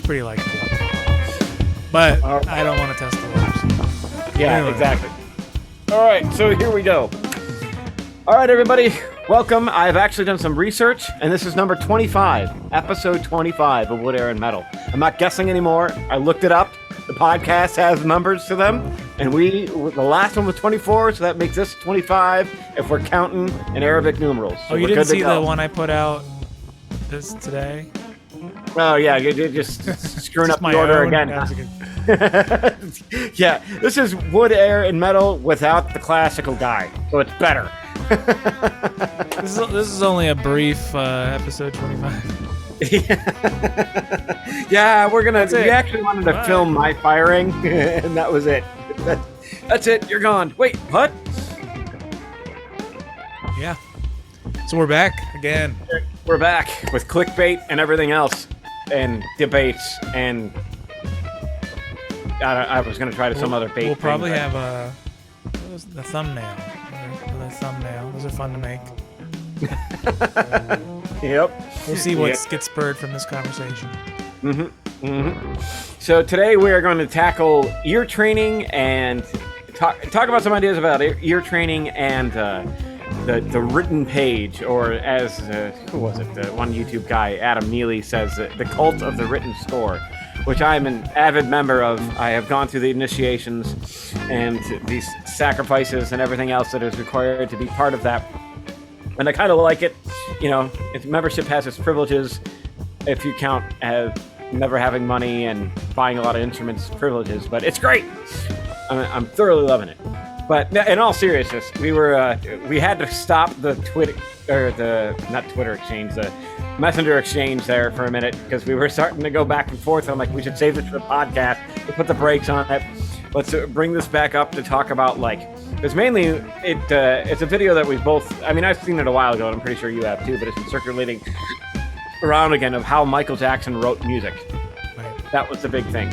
pretty likable. But I don't want to test the waters. Yeah, anyway. Exactly. All right, so here we go. All right, everybody, welcome. I've actually done some research, and this is number 25, episode 25 of Wood, Air, and Metal. I'm not guessing anymore. I looked it up. The podcast has numbers to them, and the last one was 24, so that makes this 25 if we're counting in Arabic numerals. So you didn't see the one I put out today? Oh, yeah, you're just screwing up the order again. Yeah, this is Wood, Air, and Metal without the classical guy, so it's better. This is only a brief episode 25. Yeah, we actually wanted to film my firing, and that was it. That's it, you're gone. Wait, what? Yeah. So we're back again. We're back with clickbait and everything else, and debates, and I was going to try some other bait. We'll probably have the thumbnail. The thumbnail. Those are fun to make. Yep. We'll see what gets spurred from this conversation. So today we are going to tackle ear training and talk about some ideas about ear training and the written page, or as who was it? The one YouTube guy, Adam Neely, says the cult of the written score, which I'm an avid member of. I have gone through the initiations and these sacrifices and everything else that is required to be part of that. And I kind of like it. You know, if membership has its privileges, if you count as never having money and buying a lot of instruments privileges, but it's great. I'm thoroughly loving it. But in all seriousness, we had to stop the Messenger exchange there for a minute, because we were starting to go back and forth. I'm like, we should save this for the podcast. We'll put the brakes on it. Let's bring this back up to talk about, because mainly it's a video that we both, I've seen it a while ago, and I'm pretty sure you have too, but it's been circulating around again of how Michael Jackson wrote music. Right. That was the big thing.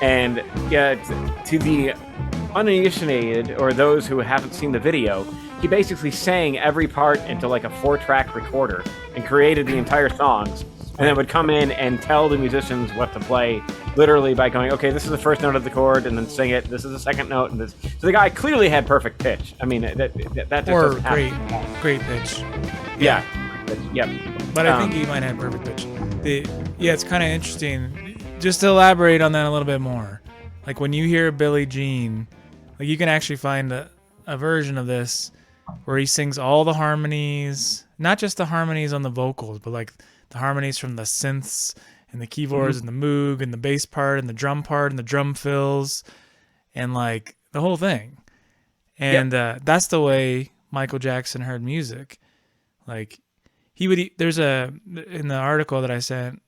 And to the uninitiated, or those who haven't seen the video, he basically sang every part into a 4-track recorder and created the entire songs, and then would come in and tell the musicians what to play, literally by going, okay, this is the first note of the chord, and then sing it, this is the second note, and this. So the guy clearly had perfect pitch. That just doesn't happen. Great pitch. Yeah. Yep. But I think he might have perfect pitch. It's kind of interesting. Just to elaborate on that a little bit more. When you hear Billie Jean, you can actually find a version of this where he sings all the harmonies, not just the harmonies on the vocals, but the harmonies from the synths and the keyboards and the moog and the bass part and the drum fills and the whole thing. And that's the way Michael Jackson heard music. There's in the article that I sent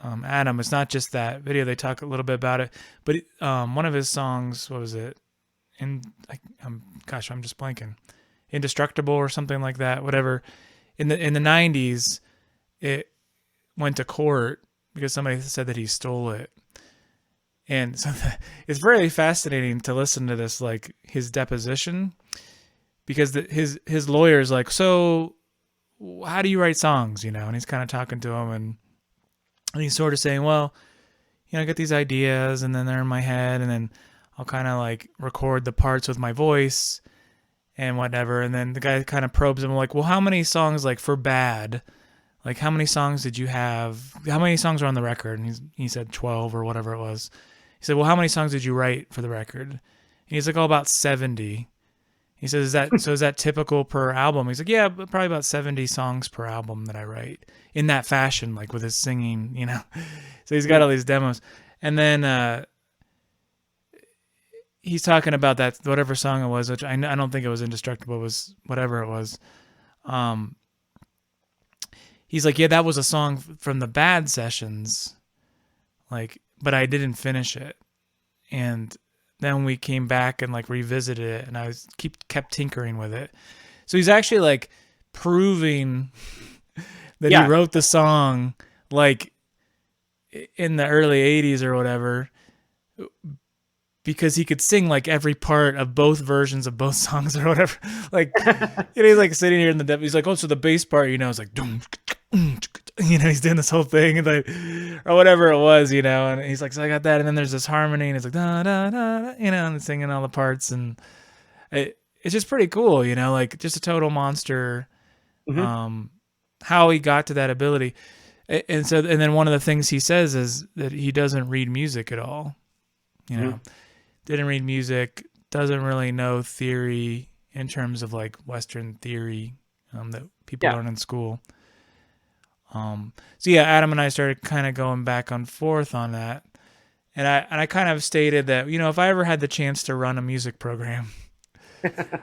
Adam, it's not just that video, they talk a little bit about it, but one of his songs, what was it? I'm just blanking. Indestructible or something like that, whatever. In the 90s, it went to court because somebody said that he stole it. And so it's very fascinating to listen to this, his deposition, because his lawyer's so how do you write songs, and he's kind of talking to him, and he's sort of saying, well, I get these ideas and then they're in my head, and then I'll kind of record the parts with my voice and whatever. And then the guy kind of probes him well, how many songs for Bad, how many songs did you have? How many songs are on the record? And he said 12 or whatever it was. He said, well, how many songs did you write for the record? And he's about 70. He says, is that typical per album? He's yeah, probably about 70 songs per album that I write in that fashion, with his singing, So he's got all these demos. And then he's talking about that, whatever song it was, which I don't think it was Indestructible, it was whatever it was. He's yeah, that was a song from the Bad sessions, but I didn't finish it. And then we came back and revisited it, and I kept tinkering with it. So he's actually proving that he wrote the song in the early 80s or whatever, because he could sing every part of both versions of both songs or whatever. He's sitting here in the depth. He's oh, so the bass part, is he's doing this whole thing and like, or whatever it was, and he's like, so I got that. And then there's this harmony and it's like, da, da, da, da, and singing all the parts. And it's just pretty cool, like just a total monster. Mm-hmm. How he got to that ability. And then one of the things he says is that he doesn't read music at all, Mm-hmm. didn't read music, doesn't really know theory in terms of like Western theory that people learn in school. So yeah, Adam and I started kind of going back and forth on that. And I kind of stated that, if I ever had the chance to run a music program, it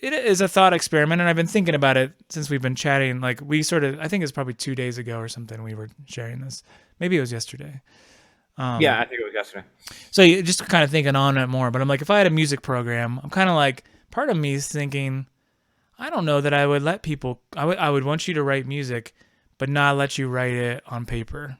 is a thought experiment. And I've been thinking about it since we've been chatting. Like I think it's probably 2 days ago or something, we were sharing this. Maybe it was yesterday. Yeah, I think it was yesterday. So you just kind of thinking on it more, but I'm like, if I had a music program, I'm kind of like, part of me is thinking, I don't know that I would let people, I would want you to write music, but not let you write it on paper.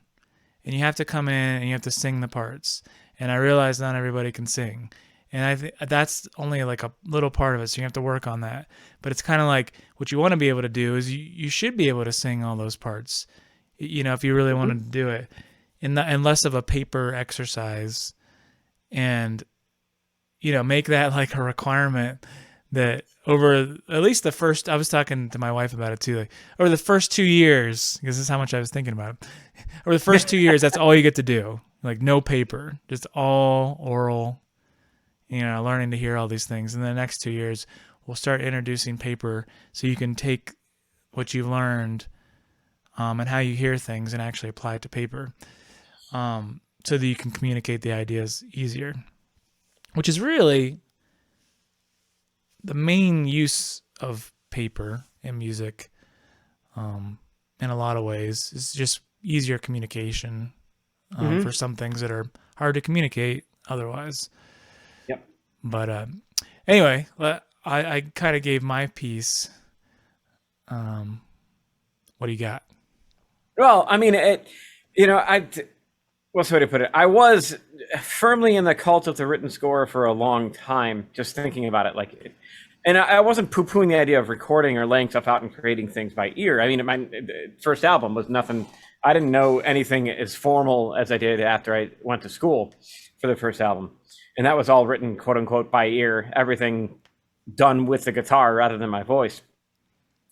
And you have to come in and you have to sing the parts. And I realize not everybody can sing. And I think that's only like a little part of it. So you have to work on that. But it's kind of like what you want to be able to do is you should be able to sing all those parts, if you really wanted to do it. And less of a paper exercise. And, make that like a requirement that over at least the first, I was talking to my wife about it too, like over the first 2 years, because this is how much I was thinking about it. Over the first 2 years, that's all you get to do. Like no paper, just all oral, learning to hear all these things. And the next 2 years, we'll start introducing paper so you can take what you've learned and how you hear things and actually apply it to paper so that you can communicate the ideas easier, which is really the main use of paper in music in a lot of ways. Is just easier communication for some things that are hard to communicate otherwise. Yep. But anyway, I kind of gave my piece. What do you got? Well, I mean, what's the way to put it? I was firmly in the cult of the written score for a long time, just thinking about it. And I wasn't poo-pooing the idea of recording or laying stuff out and creating things by ear. I mean, my first album was nothing. I didn't know anything as formal as I did after I went to school for the first album. And that was all written, quote unquote, by ear, everything done with the guitar rather than my voice.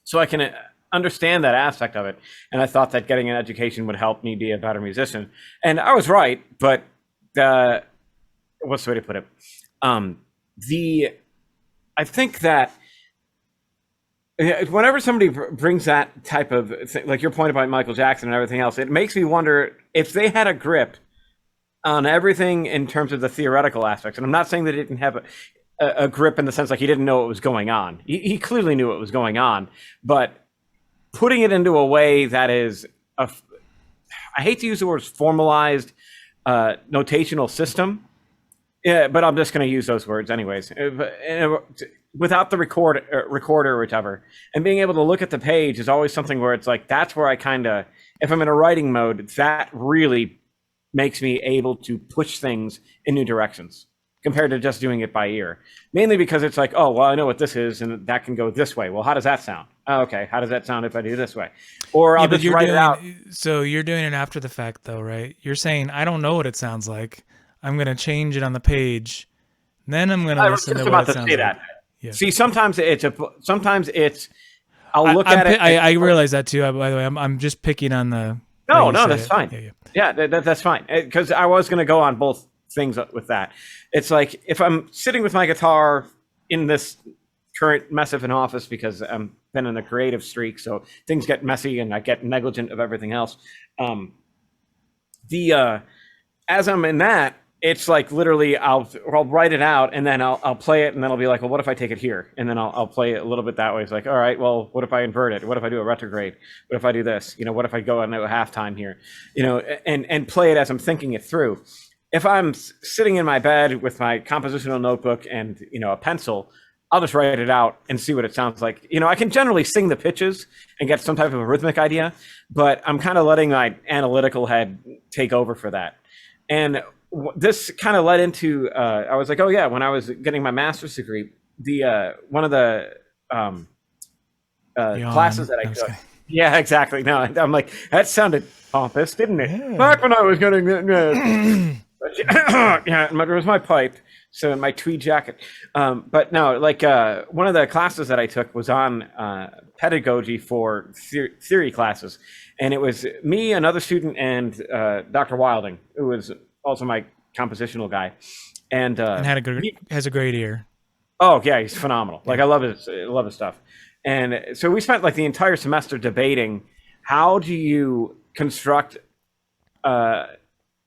So I can understand that aspect of it. And I thought that getting an education would help me be a better musician. And I was right, but what's the way to put it? I think that whenever somebody brings that type of thing, like your point about Michael Jackson and everything else, it makes me wonder if they had a grip on everything in terms of the theoretical aspects. And I'm not saying that he didn't have a grip in the sense like he didn't know what was going on. He clearly knew what was going on, but putting it into a way that is, I hate to use the words formalized notational system. Yeah, but I'm just going to use those words anyways. Without the recorder or whatever, and being able to look at the page is always something where it's like, that's where I kind of, if I'm in a writing mode, that really makes me able to push things in new directions compared to just doing it by ear. Mainly because it's like, oh, well, I know what this is, and that can go this way. Well, how does that sound? Oh, okay, how does that sound if I do this way? Or I'll just write it out. So you're doing it after the fact, though, right? You're saying, I don't know what it sounds like. I'm going to change it on the page. Then I'm going to listen to what it sounds like. Yeah. See, sometimes it's I'll look at it. I realize that too. By the way, I'm just picking on the. No, that's fine. Yeah, that's fine. Because I was going to go on both things with that. It's like if I'm sitting with my guitar in this current mess of an office because I'm been in a creative streak, so things get messy and I get negligent of everything else. As I'm in that, it's like literally I'll write it out and then I'll play it and then I'll be like, well, what if I take it here? And then I'll play it a little bit that way. It's like, all right, well, what if I invert it? What if I do a retrograde? What if I do this? What if I go into a halftime here? And play it as I'm thinking it through. If I'm sitting in my bed with my compositional notebook and a pencil, I'll just write it out and see what it sounds like. I can generally sing the pitches and get some type of a rhythmic idea, but I'm kind of letting my analytical head take over for that. And this kind of led into, I was like, oh yeah, when I was getting my master's degree, one of the classes that I took, Yeah, exactly. No, I'm like, that sounded pompous, didn't it? Yeah. Back when I was getting yeah, it was my pipe, so my tweed jacket. But no, like one of the classes that I took was on pedagogy for theory classes, and it was me, another student, and Dr. Wilding, who was also my compositional guy, and has a great ear. oh yeah, he's phenomenal. Like I love his stuff. And so we spent like the entire semester debating how do you construct a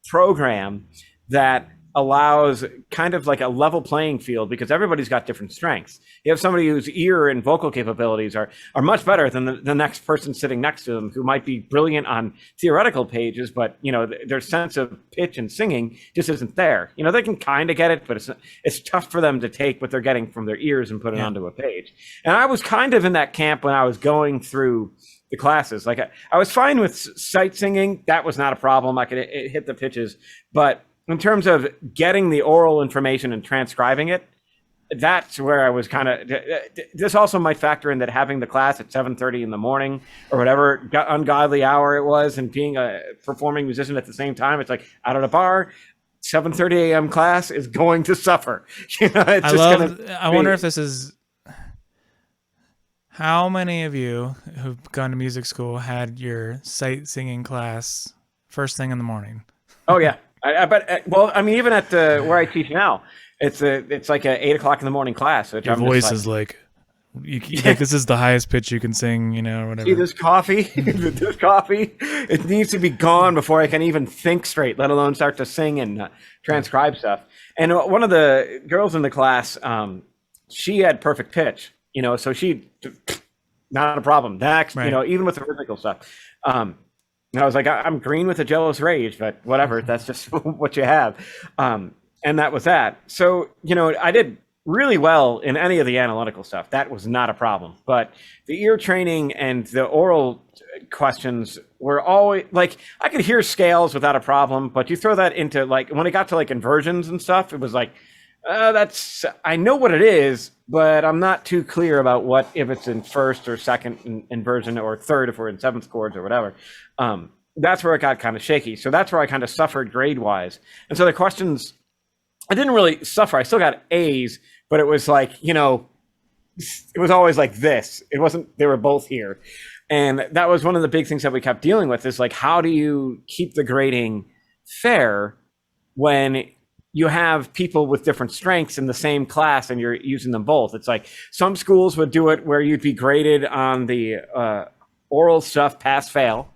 program that allows kind of like a level playing field, because everybody's got different strengths. You have somebody whose ear and vocal capabilities are much better than the next person sitting next to them, who might be brilliant on theoretical pages, but you know their sense of pitch and singing just isn't there. You know, they can kind of get it, but it's tough for them to take what they're getting from their ears and put it onto a page. And I was kind of in that camp when I was going through the classes. Like I was fine with sight singing; that was not a problem. I could hit the pitches, but in terms of getting the oral information and transcribing it, that's where I was kind of. This also might factor in that having the class at 7:30 in the morning or whatever ungodly hour it was, and being a performing musician at the same time. It's like out at a bar, 7:30 a.m. class is going to suffer. You know, I wonder if this is. How many of you who've gone to music school had your sight singing class first thing in the morning? Oh yeah. But well, I mean, even at where I teach now, it's like a 8 o'clock in the morning class. Which your voice is like, like this is the highest pitch you can sing, you know, or whatever. See this coffee? This coffee, it needs to be gone before I can even think straight, let alone start to sing and transcribe stuff. And one of the girls in the class, she had perfect pitch, you know, so not a problem. Next, you know, even with the rhythmical stuff. And I was like, I'm green with a jealous rage, but whatever. That's just what you have. And that was that. So, you know, I did really well in any of the analytical stuff. That was not a problem. But the ear training and the oral questions were always like, I could hear scales without a problem, but you throw that into like, when it got to like inversions and stuff, it was like, I know what it is, but I'm not too clear about if it's in first or second inversion or third if we're in seventh chords or whatever. That's where it got kind of shaky. So that's where I kind of suffered grade wise. And so the questions, I didn't really suffer. I still got A's, but it was like, you know, it was always like this. It wasn't, they were both here. And that was one of the big things that we kept dealing with is like, how do you keep the grading fair when you have people with different strengths in the same class and you're using them both? It's like some schools would do it where you'd be graded on the oral stuff, pass, fail,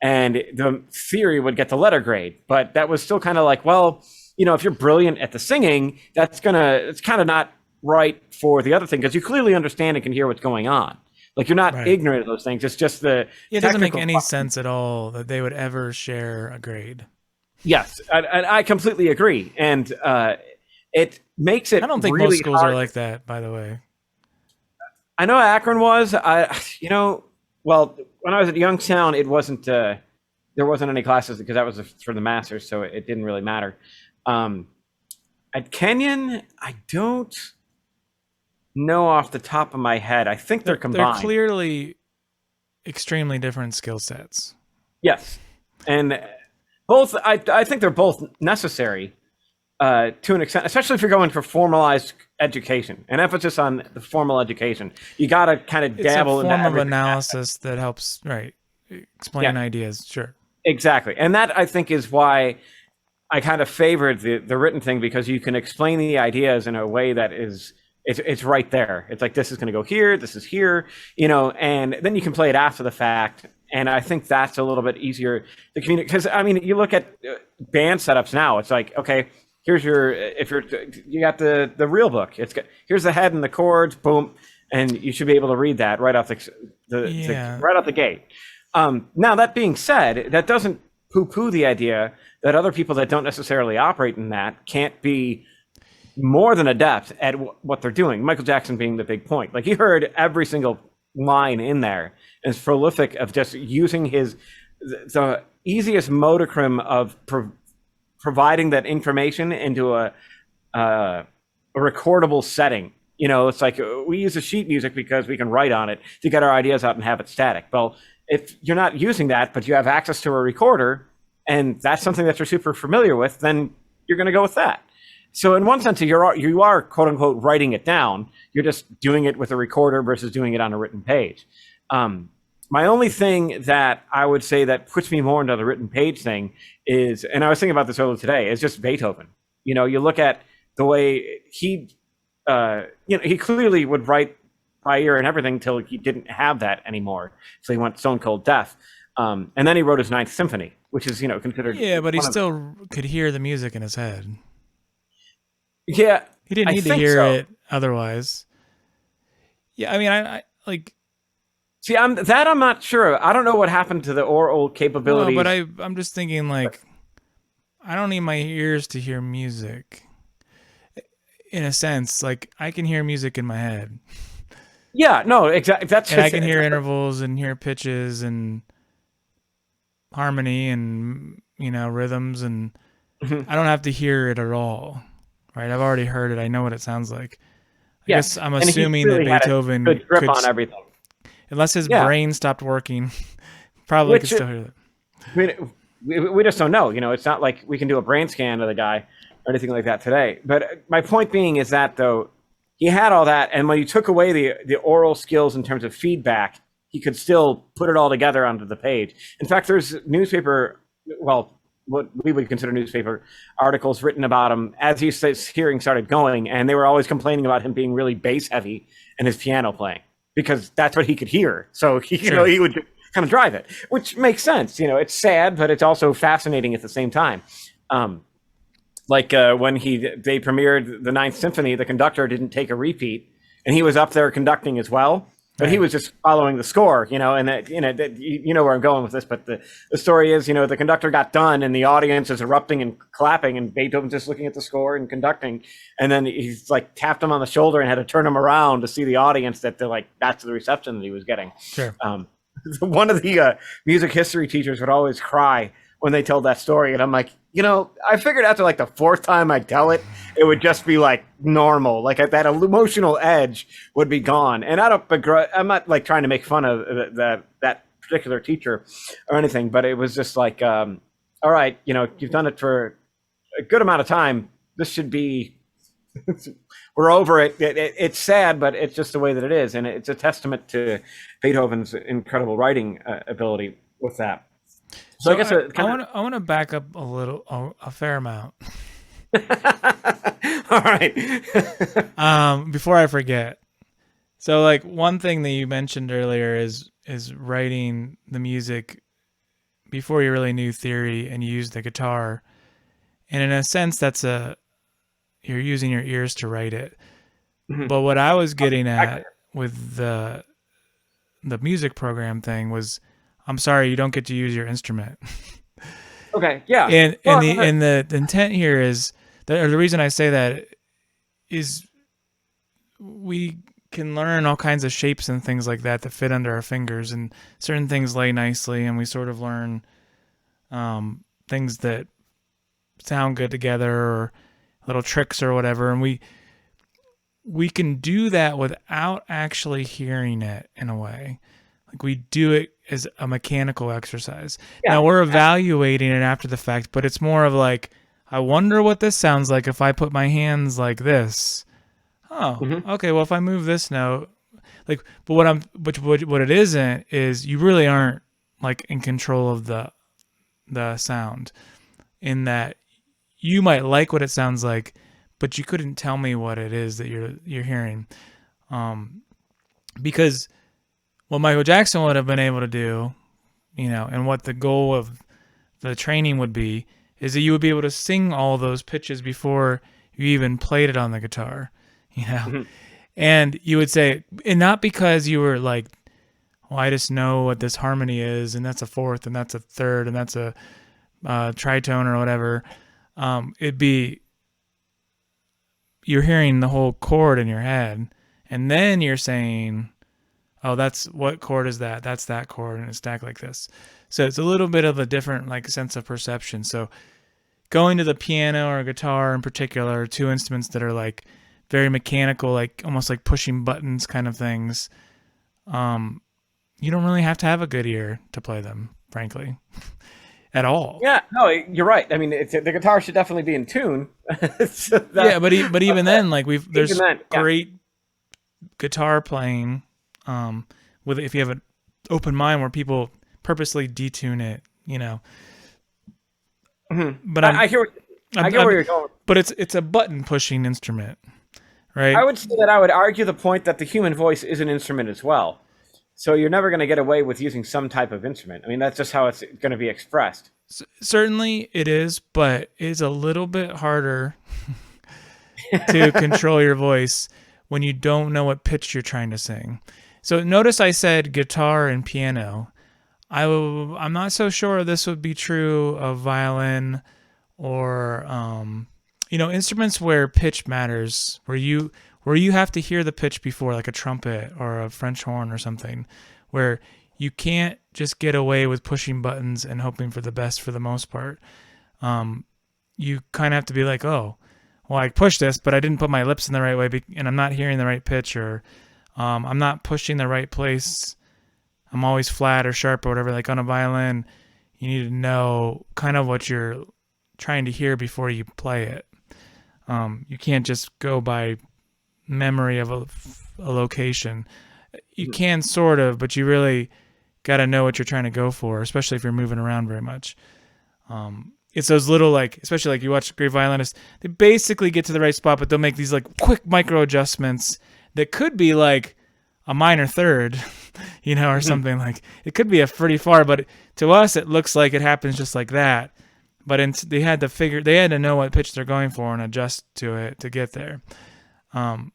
and the theory would get the letter grade. But that was still kind of like, well, you know, if you're brilliant at the singing, it's kind of not right for the other thing, because you clearly understand and can hear what's going on. Like you're not ignorant of those things. It's just it doesn't make any sense at all that they would ever share a grade. Yes, I completely agree, and it makes it. I don't think really most schools hard. are like that, by the way. I know Akron was. Well, when I was at Youngstown, it wasn't. There wasn't any classes because that was for the masters, so it didn't really matter. At Kenyon, I don't know off the top of my head. I think they're combined. They're clearly extremely different skill sets. Yes, and both. I think they're both necessary to an extent, especially if you're going for formalized education. An emphasis on the formal education. You got to kind of dabble into a form of analysis that helps, explain ideas. Sure, exactly, and that I think is why I kind of favored the written thing, because you can explain the ideas in a way that is. It's right there. It's like, this is going to go here, this is here, you know, and then you can play it after the fact. And I think that's a little bit easier to communicate. Because, I mean, you look at band setups now, it's like, okay, here's you got the real book. Here's the head and the chords, boom, and you should be able to read that right off right out the gate. Now, that being said, that doesn't poo-poo the idea that other people that don't necessarily operate in that can't be more than adept at what they're doing. Michael Jackson being the big point. Like, you heard every single line in there is prolific of just using the easiest modicum of providing that information into a recordable setting. You know, it's like we use a sheet music because we can write on it to get our ideas out and have it static. Well, if you're not using that, but you have access to a recorder, and that's something that you're super familiar with, then you're going to go with that. So in one sense, you are quote unquote writing it down. You're just doing it with a recorder versus doing it on a written page. My only thing that I would say that puts me more into the written page thing is, and I was thinking about this earlier today, is just Beethoven. You know, you look at the way he clearly would write by ear and everything till he didn't have that anymore. So he went stone cold deaf. And then he wrote his Ninth Symphony, which is, considered. Yeah, but he still could hear the music in his head. Yeah. He didn't need to hear it otherwise. Yeah, I mean, I like. See, I'm not sure. I don't know what happened to the oral capabilities. No, but I'm just thinking, like, I don't need my ears to hear music. In a sense, like, I can hear music in my head. Yeah, no, exactly. And I can hear intervals and hear pitches and harmony and, rhythms, and I don't have to hear it at all, right? I've already heard it. I know what it sounds like. I guess I'm assuming that Beethoven could grip on everything. Unless his brain stopped working, probably could still hear that. We just don't know. It's not like we can do a brain scan of the guy or anything like that today. But my point being is that, though, he had all that, and when you took away the oral skills in terms of feedback, he could still put it all together onto the page. In fact, there's what we would consider newspaper articles written about him as his hearing started going, and they were always complaining about him being really bass heavy in his piano playing, because that's what he could hear. So he would kind of drive it, which makes sense. It's sad, but it's also fascinating at the same time. When they premiered the Ninth Symphony, the conductor didn't take a repeat, and he was up there conducting as well. But he was just following the score, and that, where I'm going with this. But the story is, the conductor got done, and the audience is erupting and clapping, and Beethoven's just looking at the score and conducting. And then he's like tapped him on the shoulder and had to turn him around to see the audience that they're like, that's the reception that he was getting. Sure. One of the music history teachers would always cry when they told that story, and I'm like, I figured after like the fourth time I tell it, it would just be like normal, like that emotional edge would be gone. And I'm not like trying to make fun of that particular teacher or anything, but it was just like, all right, you've done it for a good amount of time. This should be, we're over it. It's sad, but it's just the way that it is, and it's a testament to Beethoven's incredible writing ability with that. So I guess I want to back up a fair amount. All right. Before I forget. So like one thing that you mentioned earlier is writing the music before you really knew theory and you used the guitar. And in a sense you're using your ears to write it. Mm-hmm. But what I was getting at with the music program thing was, I'm sorry, you don't get to use your instrument. Okay, yeah. And the intent here is, the reason I say that is we can learn all kinds of shapes and things like that fit under our fingers, and certain things lay nicely, and we sort of learn things that sound good together, or little tricks or whatever, and we can do that without actually hearing it in a way. Like we do it as a mechanical exercise. Yeah. Now we're evaluating it after the fact, but it's more of like, I wonder what this sounds like if I put my hands like this. Oh, okay. Well, if I move this note, like, but what it isn't is you really aren't like in control of the sound, in that you might like what it sounds like, but you couldn't tell me what it is that you're hearing, because what Michael Jackson would have been able to do, and what the goal of the training would be, is that you would be able to sing all those pitches before you even played it on the guitar, and you would say, and not because you were like, well, I just know what this harmony is, and that's a fourth, and that's a third, and that's a tritone or whatever. It'd be, you're hearing the whole chord in your head, and then you're saying, oh, that's, what chord is that? That's that chord, and it's stacked like this. So it's a little bit of a different like sense of perception. So going to the piano or guitar in particular are two instruments that are like very mechanical, like almost like pushing buttons kind of things. you don't really have to have a good ear to play them, frankly, at all. Yeah, no, you're right. I mean, the guitar should definitely be in tune. But even then, like there's then, great guitar playing, with if you have an open mind where people purposely detune it, you know. Mm-hmm. But I hear where you're going. But it's a button pushing instrument, right? I would say that I would argue the point that the human voice is an instrument as well. So you're never going to get away with using some type of instrument. I mean, that's just how it's going to be expressed. Certainly it is, but it's a little bit harder to control your voice when you don't know what pitch you're trying to sing. So notice I said guitar and piano. I'm not so sure this would be true of violin or instruments where pitch matters, where you have to hear the pitch before, like a trumpet or a French horn or something, where you can't just get away with pushing buttons and hoping for the best for the most part. You kind of have to be like, oh, well, I pushed this, but I didn't put my lips in the right way, and I'm not hearing the right pitch, or I'm not pushing the right place. I'm always flat or sharp or whatever. Like on a violin, you need to know kind of what you're trying to hear before you play it. You can't just go by memory of a location. You can sort of, but you really got to know what you're trying to go for, especially if you're moving around very much. It's those little, like, especially like you watch great violinists, they basically get to the right spot, but they'll make these like quick micro adjustments that could be like a minor third, or something. Like it could be a pretty far, but to us it looks like it happens just like that. But they had to know what pitch they're going for and adjust to it to get there. And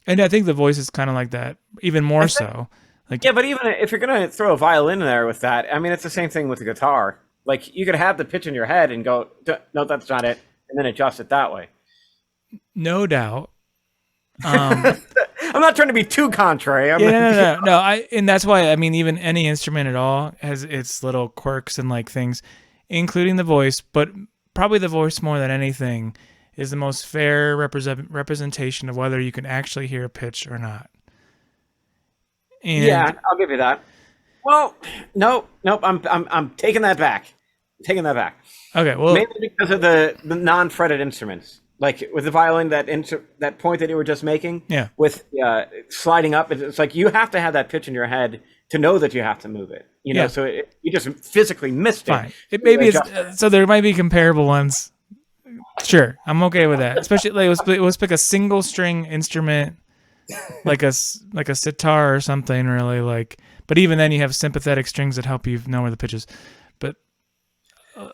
I think the voice is kind of like that, even more so. Like, yeah, but even if you're going to throw a violin in there with that, I mean, it's the same thing with the guitar. Like, you could have the pitch in your head and go, no, that's not it, and then adjust it that way. No doubt. I'm not trying to be too contrary. No. And that's why, I mean, even any instrument at all has its little quirks and like things, including the voice, but probably the voice more than anything is the most fair representation of whether you can actually hear a pitch or not. And yeah, I'll give you that. Well, nope. I'm taking that back. Okay, well, mainly because of the non-fretted instruments, like with the violin, that point that you were just making. Yeah. With sliding up, it's like you have to have that pitch in your head to know that you have to move it. So you just physically missed it. Fine. It maybe so there might be comparable ones. Sure, I'm okay with that. Especially like let's pick a single string instrument, like a sitar or something, really like. But even then, you have sympathetic strings that help you know where the pitch is. But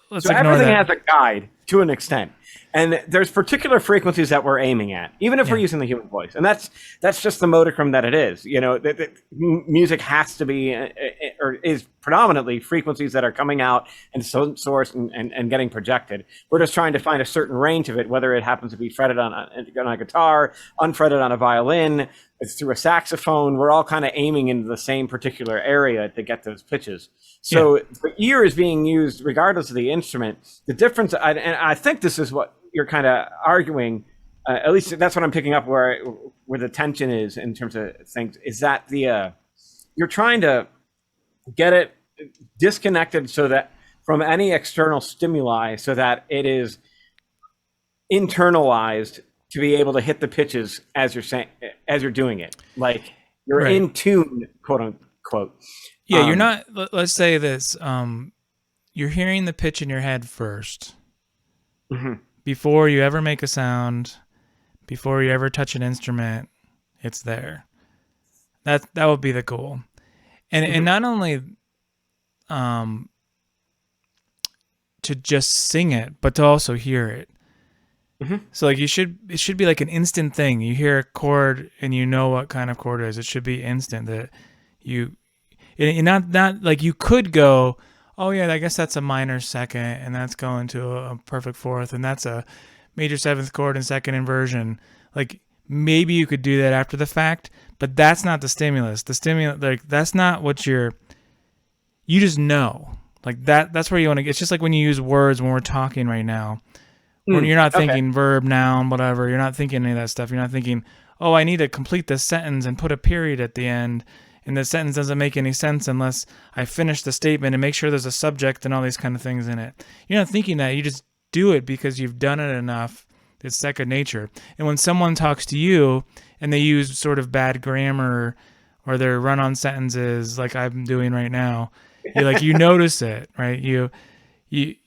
let's ignore everything that. has a guide to an extent, and there's particular frequencies that we're aiming at, even if we're using the human voice, and that's just the modicum that it is. Music has to be or is predominantly frequencies that are coming out and source and getting projected. We're just trying to find a certain range of it, whether it happens to be fretted on a guitar, unfretted on a violin, it's through a saxophone. We're all kind of aiming into the same particular area to get those pitches. So the ear is being used regardless of the instrument. The difference, and I think this is what you're kind of arguing, at least that's what I'm picking up where the tension is in terms of things, is that you're trying to get it disconnected so that from any external stimuli, so that it is internalized to be able to hit the pitches as you're doing it, like you're in tune, quote unquote. Yeah, you're not. Let's say this: you're hearing the pitch in your head first, before you ever make a sound, before you ever touch an instrument. It's there. That would be the goal, and not only to just sing it, but to also hear it. So like it should be like an instant thing. You hear a chord and you know what kind of chord it is. It should be instant that not like you could go, oh yeah, I guess that's a minor second and that's going to a perfect fourth and that's a major seventh chord and second inversion. Like maybe you could do that after the fact, but that's not the stimulus. The stimulus, like that's not what you just know. Like that's where you want to get. It's just like when you use words when we're talking right now. When you're not thinking verb, noun, whatever, you're not thinking any of that stuff. You're not thinking, oh, I need to complete this sentence and put a period at the end and the sentence doesn't make any sense unless I finish the statement and make sure there's a subject and all these kind of things in it. You're not thinking that. You just do it because you've done it enough. It's second nature. And when someone talks to you and they use sort of bad grammar or their run-on sentences like I'm doing right now, you notice it, right? You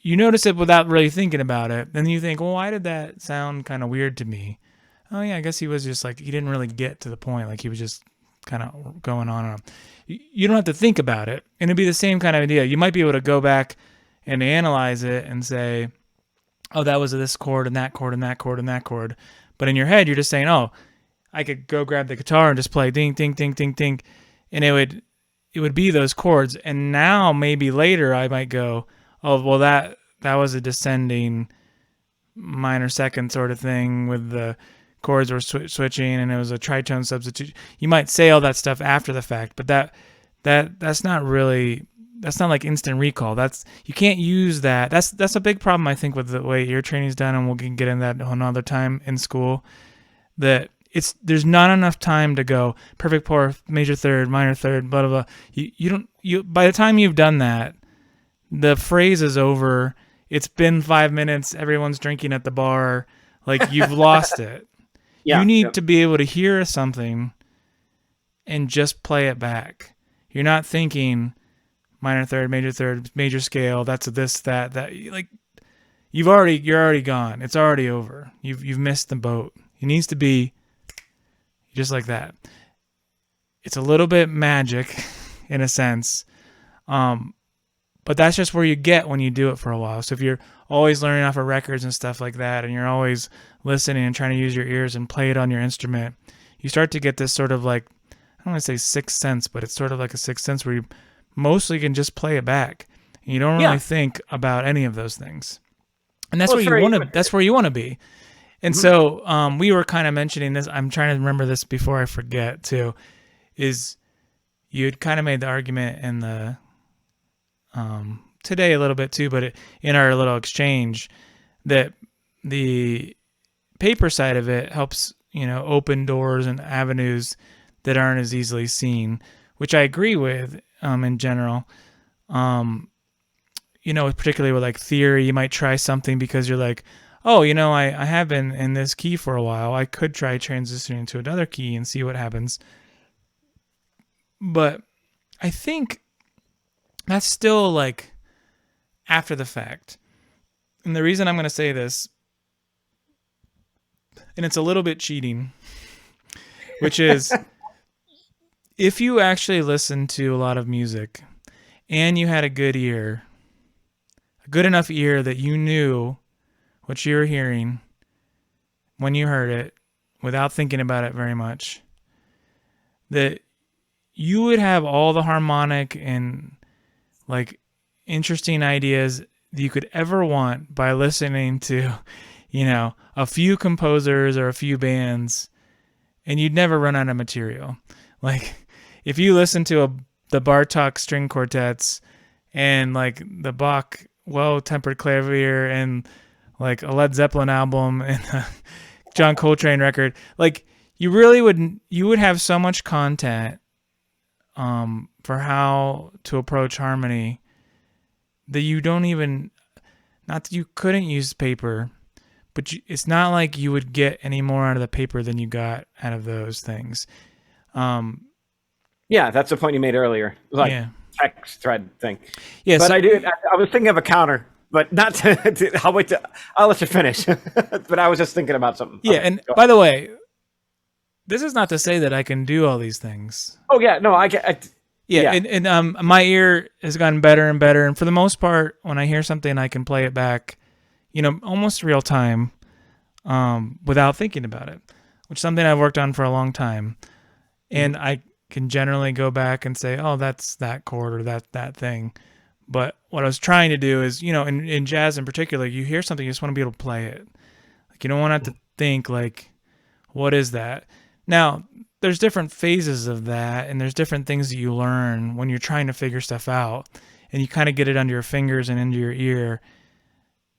notice it without really thinking about it. Then you think, well, why did that sound kind of weird to me? Oh yeah, I guess he was just like, he didn't really get to the point. Like he was just kind of going on and on. You don't have to think about it. And it'd be the same kind of idea. You might be able to go back and analyze it and say, oh, that was this chord and that chord and that chord and that chord. But in your head, you're just saying, oh, I could go grab the guitar and just play ding, ding, ding, ding, ding. And it would be those chords. And now maybe later I might go, oh, well, that was a descending minor second sort of thing with the chords were switching and it was a tritone substitute. You might say all that stuff after the fact, but that's not really, that's not like instant recall. You can't use that. That's a big problem, I think, with the way ear training is done, and we'll get into that another time in school. That there's not enough time to go perfect fourth, major third, minor third, blah blah blah. By the time you've done that, the phrase is over. It's been 5 minutes. Everyone's drinking at the bar. Like you've lost it. Yeah, you need to be able to hear something and just play it back. You're not thinking minor third, major scale. That's this, that. Like you're already gone. It's already over. You've missed the boat. It needs to be just like that. It's a little bit magic in a sense. But that's just where you get when you do it for a while. So if you're always learning off of records and stuff like that, and you're always listening and trying to use your ears and play it on your instrument, you start to get this sort of like, I don't want to say sixth sense, but it's sort of like a sixth sense where you mostly can just play it back. And you don't really think about any of those things. And that's where you want to be. And so we were kind of mentioning this. I'm trying to remember this before I forget too, is you had kind of made the argument in the, today a little bit too, but in our little exchange, that the paper side of it helps, open doors and avenues that aren't as easily seen, which I agree with in general. Particularly with like theory, you might try something because you're like, oh, I have been in this key for a while. I could try transitioning to another key and see what happens. But I think that's still like after the fact. And the reason I'm going to say this, and it's a little bit cheating, which is if you actually listen to a lot of music and you had a good ear, a good enough ear that you knew what you were hearing when you heard it without thinking about it very much, that you would have all the harmonic and like interesting ideas that you could ever want by listening to, a few composers or a few bands, and you'd never run out of material. Like if you listen to the Bartok string quartets and like the Bach well-tempered clavier and like a Led Zeppelin album and a John Coltrane record, like you would have so much content for how to approach harmony that you don't even, not that you couldn't use paper, but it's not like you would get any more out of the paper than you got out of those things. Yeah, that's the point you made earlier, text thread thing. Yeah, but I was thinking of a counter, but not to, I'll let you finish. But I was just thinking about something. Yeah, and by the way, this is not to say that I can do all these things. Oh yeah, no, Yeah, and my ear has gotten better and better, and for the most part, when I hear something, I can play it back, almost real time, without thinking about it, which is something I've worked on for a long time, and I can generally go back and say, oh, that's that chord or that thing. But what I was trying to do is, in jazz in particular, you hear something, you just want to be able to play it. Like you don't want to think like, what is that? Now, there's different phases of that, and there's different things that you learn when you're trying to figure stuff out, and you kind of get it under your fingers and into your ear,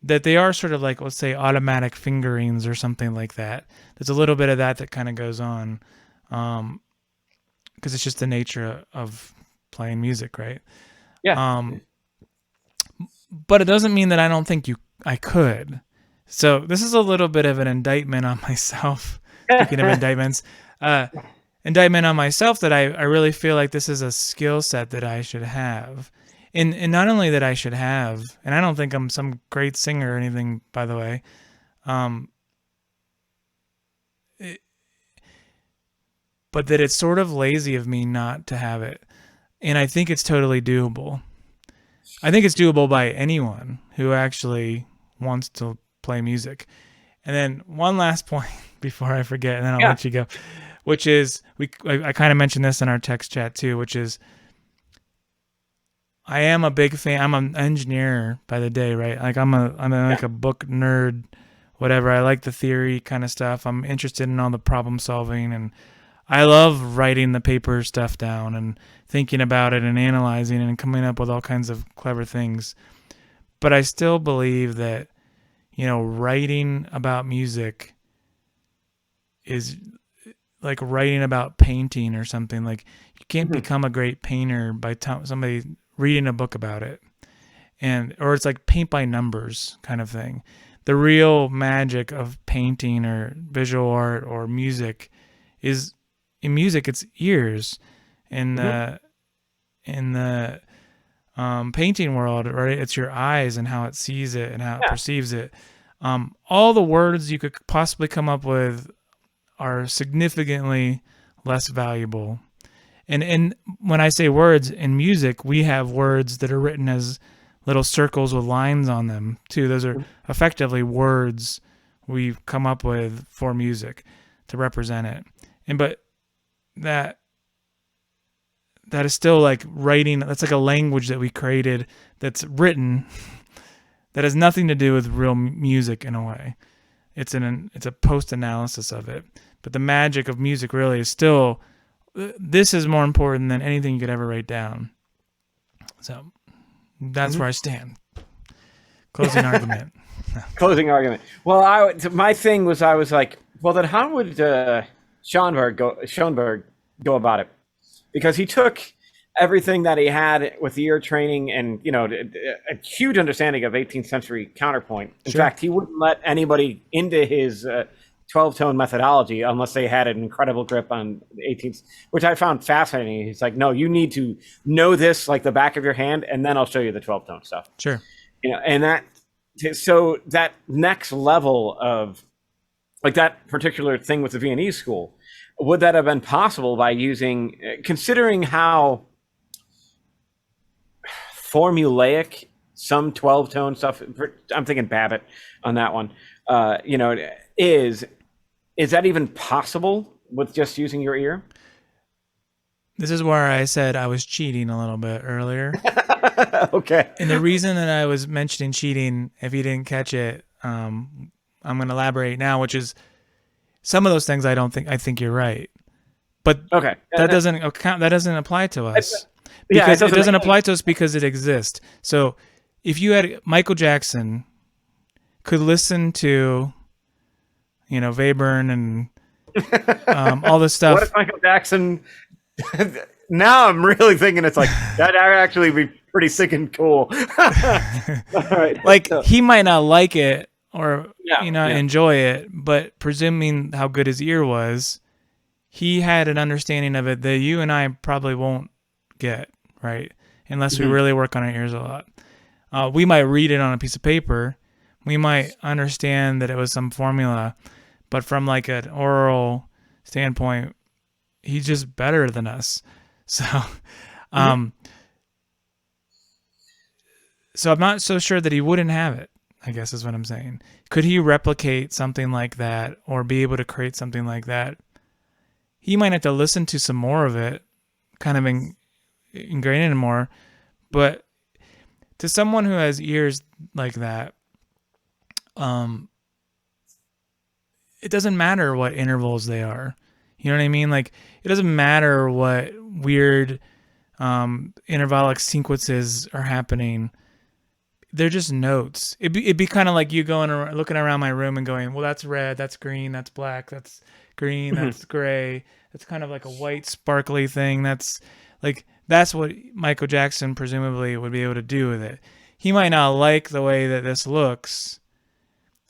that they are sort of like, let's say, automatic fingerings or something like that. There's a little bit of that kind of goes on. because it's just the nature of playing music, right? Yeah. But it doesn't mean that I don't think I could. So this is a little bit of an indictment on myself. Speaking of indictments, indictment on myself that I really feel like this is a skill set that I should have. And not only that I should have, and I don't think I'm some great singer or anything, by the way, but that it's sort of lazy of me not to have it. And I think it's totally doable. I think it's doable by anyone who actually wants to play music. And then one last point before I forget, and then I'll let you go, which is I kind of mentioned this in our text chat too, which is I am a big fan. I'm an engineer by the day, right? Like I'm like a book nerd, whatever. I like the theory kind of stuff. I'm interested in all the problem solving, and I love writing the paper stuff down and thinking about it and analyzing and coming up with all kinds of clever things. But I still believe that, writing about music is like writing about painting or something. Like you can't become a great painter by somebody reading a book about it, or it's like paint by numbers kind of thing. The real magic of painting or visual art or music is in music. It's ears. In the painting world, right? It's your eyes and how it sees it and how it perceives it. All the words you could possibly come up with are significantly less valuable. And when I say words in music, we have words that are written as little circles with lines on them too. Those are effectively words we've come up with for music to represent it. But that is still like writing. That's like a language that we created that's written that has nothing to do with real music in a way. It's a post-analysis of it. But the magic of music really is still, this is more important than anything you could ever write down. So that's where I stand. Closing argument. Closing argument. Well, my thing was, I was like, well, then how would Schoenberg go about it? Because he took everything that he had with ear training and, a huge understanding of 18th century counterpoint. In fact, he wouldn't let anybody into his 12-tone methodology unless they had an incredible grip on the 18th, which I found fascinating. He's like, no, you need to know this like the back of your hand, and then I'll show you the 12-tone stuff. Sure. And so that next level of like that particular thing with the Viennese school, would that have been possible by considering how formulaic some 12-tone stuff, I'm thinking Babbitt on that one, is that even possible with just using your ear? This is where I said I was cheating a little bit earlier. Okay. And the reason that I was mentioning cheating, if you didn't catch it, I'm going to elaborate now, which is some of those things I think you're right. But okay, that doesn't apply to us. Because it doesn't apply to us because it exists. So if you had Michael Jackson could listen to, Webern and all this stuff. What if Michael Jackson? Now I'm really thinking it's like that'd actually be pretty sick and cool. All right. Like he might not like it or enjoy it, but presuming how good his ear was, he had an understanding of it that you and I probably won't get, right? Unless we really work on our ears a lot. We might read it on a piece of paper. We might understand that it was some formula, but from like an oral standpoint, he's just better than us. So, so I'm not so sure that he wouldn't have it, I guess is what I'm saying. Could he replicate something like that or be able to create something like that? He might have to listen to some more of it, kind of ingrain it more. But to someone who has ears like that, it doesn't matter what intervals they are. You know what I mean? Like, it doesn't matter what weird intervallic sequences are happening. They're just notes. It'd be kind of like you going around, looking around my room and going, well, that's red, that's green, that's black, that's green, that's gray. It's kind of like a white sparkly thing. That's what Michael Jackson presumably would be able to do with it. He might not like the way that this looks,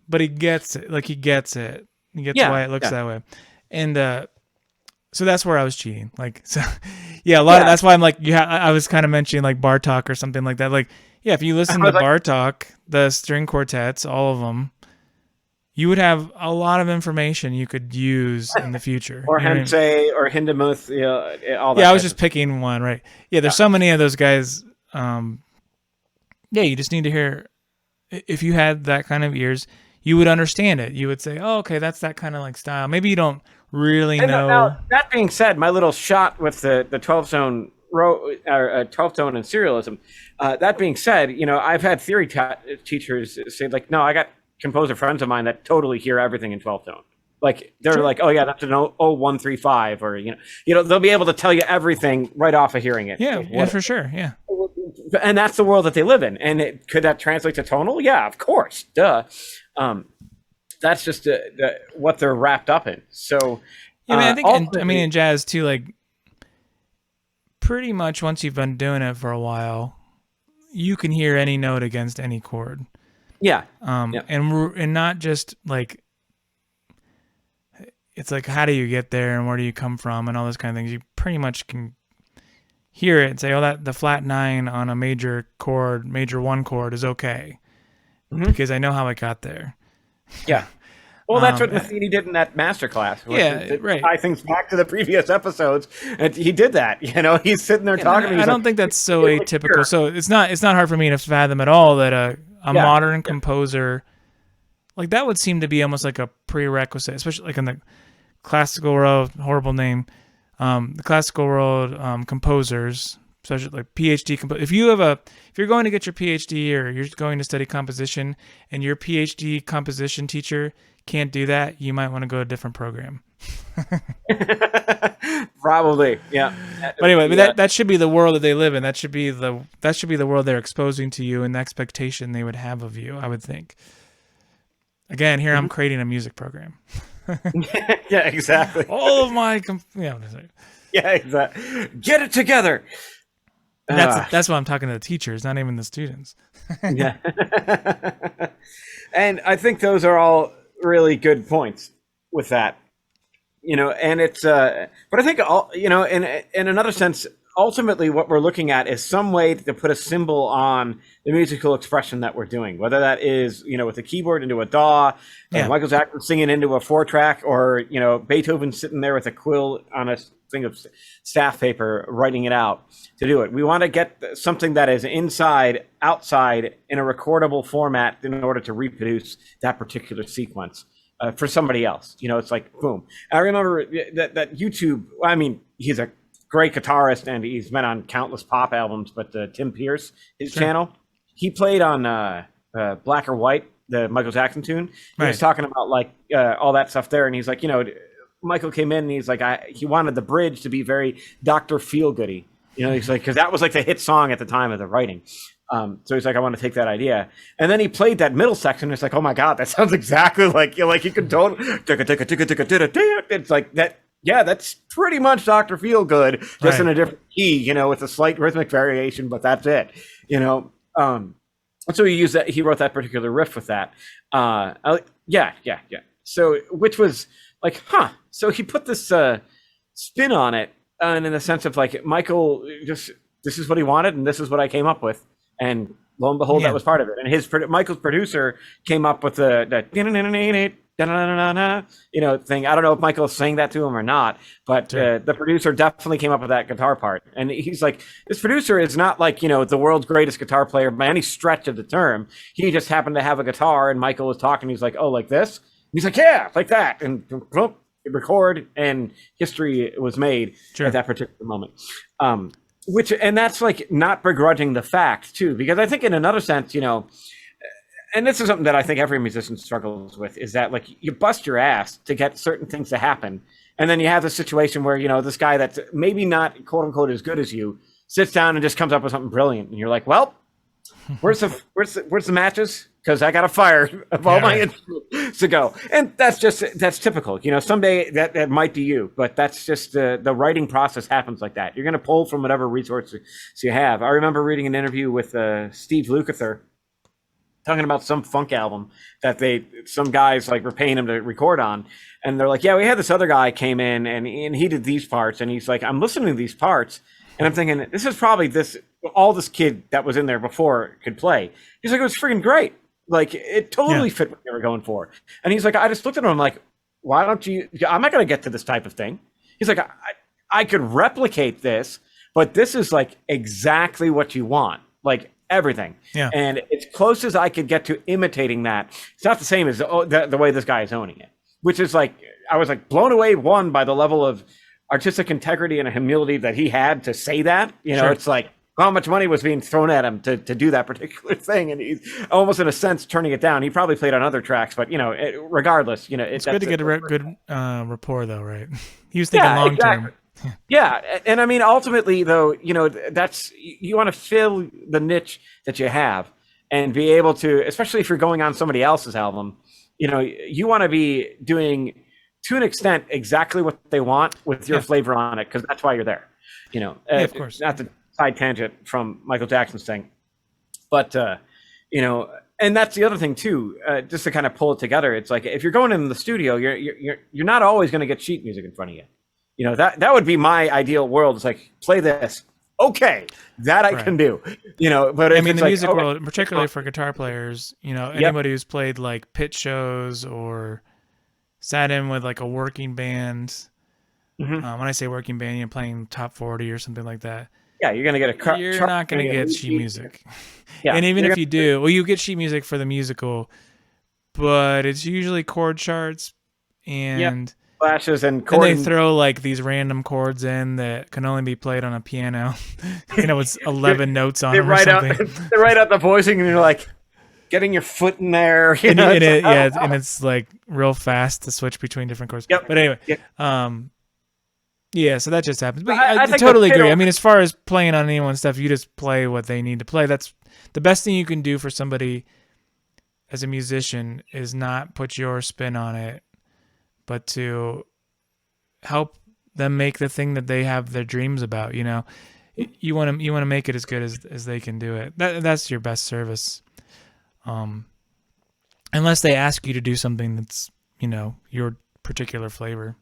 but he gets it. He gets it. He gets why it looks that way. And so that's where I was cheating. That's why I'm I was kind of mentioning Bartok or something like that. If you listen to Bartok, the string quartets, all of them, you would have a lot of information you could use in the future. Or Hensei or Hindemuth, all that. Yeah, I was just picking one, right? Yeah, there's so many of those guys. You just need to hear. If you had that kind of ears, you would understand it. You would say, "Oh, okay, that's that kind of style." Maybe you don't really know. Now, that being said, my little shot with the 12-tone 12-tone and serialism. That being said, I've had theory teachers say no, I got composer friends of mine that totally hear everything in 12-tone. They're sure. Oh yeah, that's an 0135, or they'll be able to tell you everything right off of hearing it. Yeah, for sure. Yeah. And that's the world that they live in. And could that translate to tonal? Yeah, of course. Duh. That's just what they're wrapped up in. So, I think in jazz too, pretty much once you've been doing it for a while, you can hear any note against any chord. Yeah. And not just it's how do you get there and where do you come from and all those kind of things. You pretty much can hear it and say, that the flat 9 on a major 1 chord is okay, because I know how I got there. Yeah. Well, that's what Matheny did in that masterclass. Right. Tie things back to the previous episodes, and he did that. He's sitting there talking. I don't think that's so atypical. So it's not hard for me to fathom at all that a modern composer, that would seem to be almost like a prerequisite, especially in the classical world. Horrible name. The classical world, composers, especially PhD. If you're going to get your PhD or you're going to study composition, and your PhD composition teacher can't do that, you might want to go to a different program. Probably, yeah. But anyway, that should be the world that they live in. That should be the world they're exposing to you, and the expectation they would have of you, I would think. Again, here I'm creating a music program. Yeah, exactly. All of my yeah, exactly. Get it together. That's why I'm talking to the teachers, not even the students. Yeah. And I think those are all really good points with that. And it's but I think in another sense, ultimately what we're looking at is some way to put a symbol on the musical expression that we're doing, whether that is with a keyboard into a DAW, Michael Jackson singing into a 4-track, or Beethoven sitting there with a quill on a thing of staff paper writing it out to do it. We want to get something that is inside, outside, in a recordable format in order to reproduce that particular sequence for somebody else. It's boom. I remember that YouTube. I mean, he's a great guitarist, and he's been on countless pop albums. But Tim Pierce, his channel, he played on Black or White, the Michael Jackson tune. He was talking about all that stuff there, and he's Michael came in and he's he wanted the bridge to be very Dr. Feelgoody. He's because that was the hit song at the time of the writing. So he's I want to take that idea. And then he played that middle section. It's oh my God, that sounds exactly you could totally. It's that. Yeah, that's pretty much Dr. Feelgood, just in a different key, with a slight rhythmic variation, but that's it, So he used that. He wrote that particular riff with that. Yeah. So, which was So he put this spin on it, and in the sense of Michael, this is what he wanted, and this is what I came up with, and lo and behold, that was part of it. And Michael's producer came up with the thing. I don't know if Michael sang that to him or not, but the producer definitely came up with that guitar part. And he's this producer is not the world's greatest guitar player by any stretch of the term. He just happened to have a guitar, and Michael was talking. He's oh, like this? He's yeah, like that. And record, and history was made at that particular moment. And that's not begrudging the fact too, because I think in another sense, and this is something that I think every musician struggles with, is that you bust your ass to get certain things to happen, and then you have the situation where this guy that's maybe not quote unquote as good as you sits down and just comes up with something brilliant, and you're well, Where's the matches? Because I got a fire of all my instruments to go, and that's typical. Someday that might be you, but that's just the writing process happens like that. You're going to pull from whatever resources you have. I remember reading an interview with Steve Lukather talking about some funk album that some guys like were paying him to record on, and they're like, yeah, we had this other guy came in and he did these parts, and he's like, I'm listening to these parts, and I'm thinking this is probably all this kid that was in there before could play. He's like, it was freaking great. Like, it totally fit what they were going for. And he's like, I just looked at him, I'm like, why don't you, I'm not going to get to this type of thing. He's like, I could replicate this, but this is like exactly what you want. Like everything. Yeah. And as close as I could get to imitating that, it's not the same as the way this guy is owning it, which is like, I was like blown away, by the level of artistic integrity and humility that he had to say that. It's like, how much money was being thrown at him to do that particular thing, and he's almost in a sense turning it down. He probably played on other tracks, but regardless, it's good to get a good rapport, though, right? He was thinking long term. Yeah, and I mean, ultimately, though, that's you want to fill the niche that you have and be able to, especially if you're going on somebody else's album, you want to be doing to an extent exactly what they want with your flavor on it, because that's why you're there. Of course, not to side tangent from Michael Jackson's thing, but and that's the other thing too. Just to kind of pull it together, it's like if you're going in the studio, you're not always going to get sheet music in front of you. That would be my ideal world. It's like, play this, okay, that I can do. But I mean, the music world, particularly for guitar players, anybody who's played like pit shows or sat in with like a working band. When I say working band, you're playing top 40 or something like that. Yeah, you're gonna get you're not gonna get sheet music. Yeah, and even if you do, you get sheet music for the musical, but it's usually chord charts and flashes and chords. And they throw like these random chords in that can only be played on a piano. It's 11 notes on them or something. They write out the voicing, and you're like getting your foot in there. And it's like real fast to switch between different chords. Yep. But anyway, yeah, so that just happens. But I totally agree. I mean, as far as playing on anyone's stuff, you just play what they need to play. That's the best thing you can do for somebody as a musician, is not put your spin on it, but to help them make the thing that they have their dreams about. You want to make it as good as they can do it. That's your best service. Unless they ask you to do something that's your particular flavor.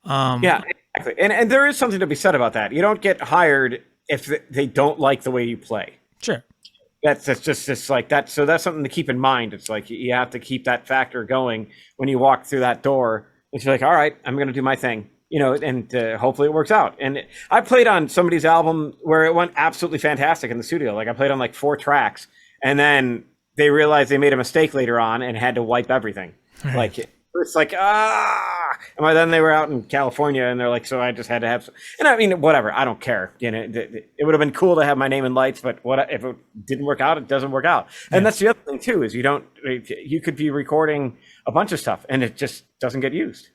Yeah, exactly. And there is something to be said about that. You don't get hired if they don't like the way you play. Sure. That's just like that. So that's something to keep in mind. It's like you have to keep that factor going when you walk through that door. It's like, all right, I'm going to do my thing, and hopefully it works out. And I played on somebody's album where it went absolutely fantastic in the studio. Like I played on like 4 tracks, and then they realized they made a mistake later on and had to wipe everything. Like it's like, and by then they were out in California, and they're like, so I just had to have some, and I mean, whatever, I don't care. It would have been cool to have my name in lights, but if it didn't work out, it doesn't work out. And that's the other thing too, is you could be recording a bunch of stuff and it just doesn't get used.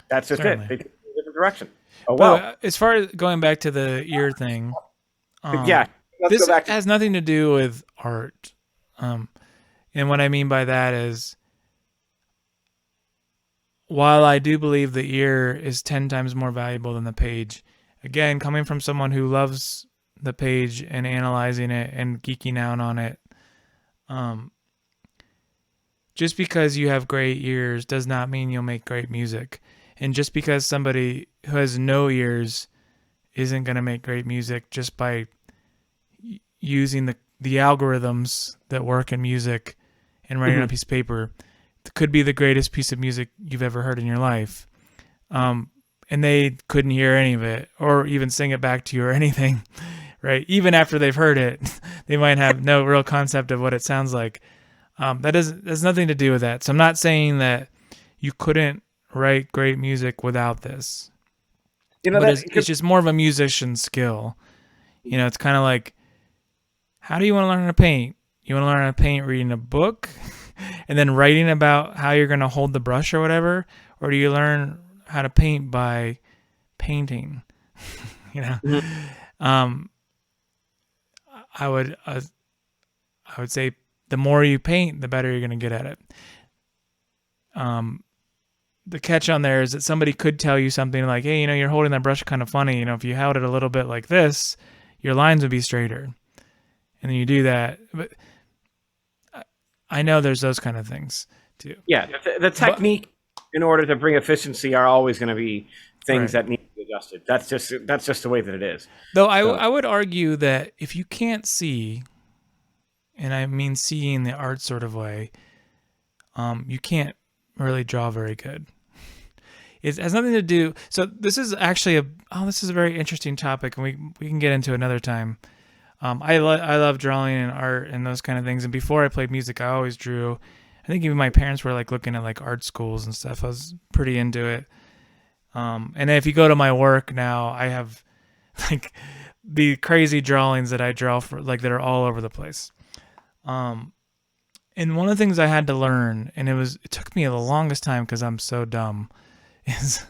That's just it. They take a different direction. Oh, well. As far as going back to the ear thing, this has nothing to do with art. And what I mean by that is, while I do believe the ear is 10 times more valuable than the page, again, coming from someone who loves the page and analyzing it and geeking out on it, just because you have great ears does not mean you'll make great music. And just because somebody who has no ears isn't going to make great music just by using the algorithms that work in music and writing on a piece of paper, could be the greatest piece of music you've ever heard in your life. And they couldn't hear any of it or even sing it back to you or anything, right? Even after they've heard it, they might have no real concept of what it sounds like. There's nothing to do with that. So I'm not saying that you couldn't write great music without this. But it's just more of a musician skill. It's kind of like, how do you want to learn how to paint? You want to learn how to paint reading a book and then writing about how you're going to hold the brush or whatever? Or do you learn how to paint by painting? I would I would say the more you paint, the better you're going to get at it. The catch on there is that somebody could tell you something like, hey, you're holding that brush kind of funny. If you held it a little bit like this, your lines would be straighter. And then you do that. But I know there's those kind of things too. Yeah, the technique in order to bring efficiency are always going to be things Right. that need to be adjusted. That's just the way that it is. Though I would argue that if you can't see, and I mean see in the art sort of way, you can't really draw very good. It has nothing to do. So this is actually this is a very interesting topic, and we can get into another time. I love drawing and art and those kind of things. And before I played music, I always drew. I think even my parents were like looking at like art schools and stuff. I was pretty into it. And if you go to my work now, I have like the crazy drawings that I draw for like that are all over the place. And one of the things I had to learn, and it took me the longest time because I'm so dumb, is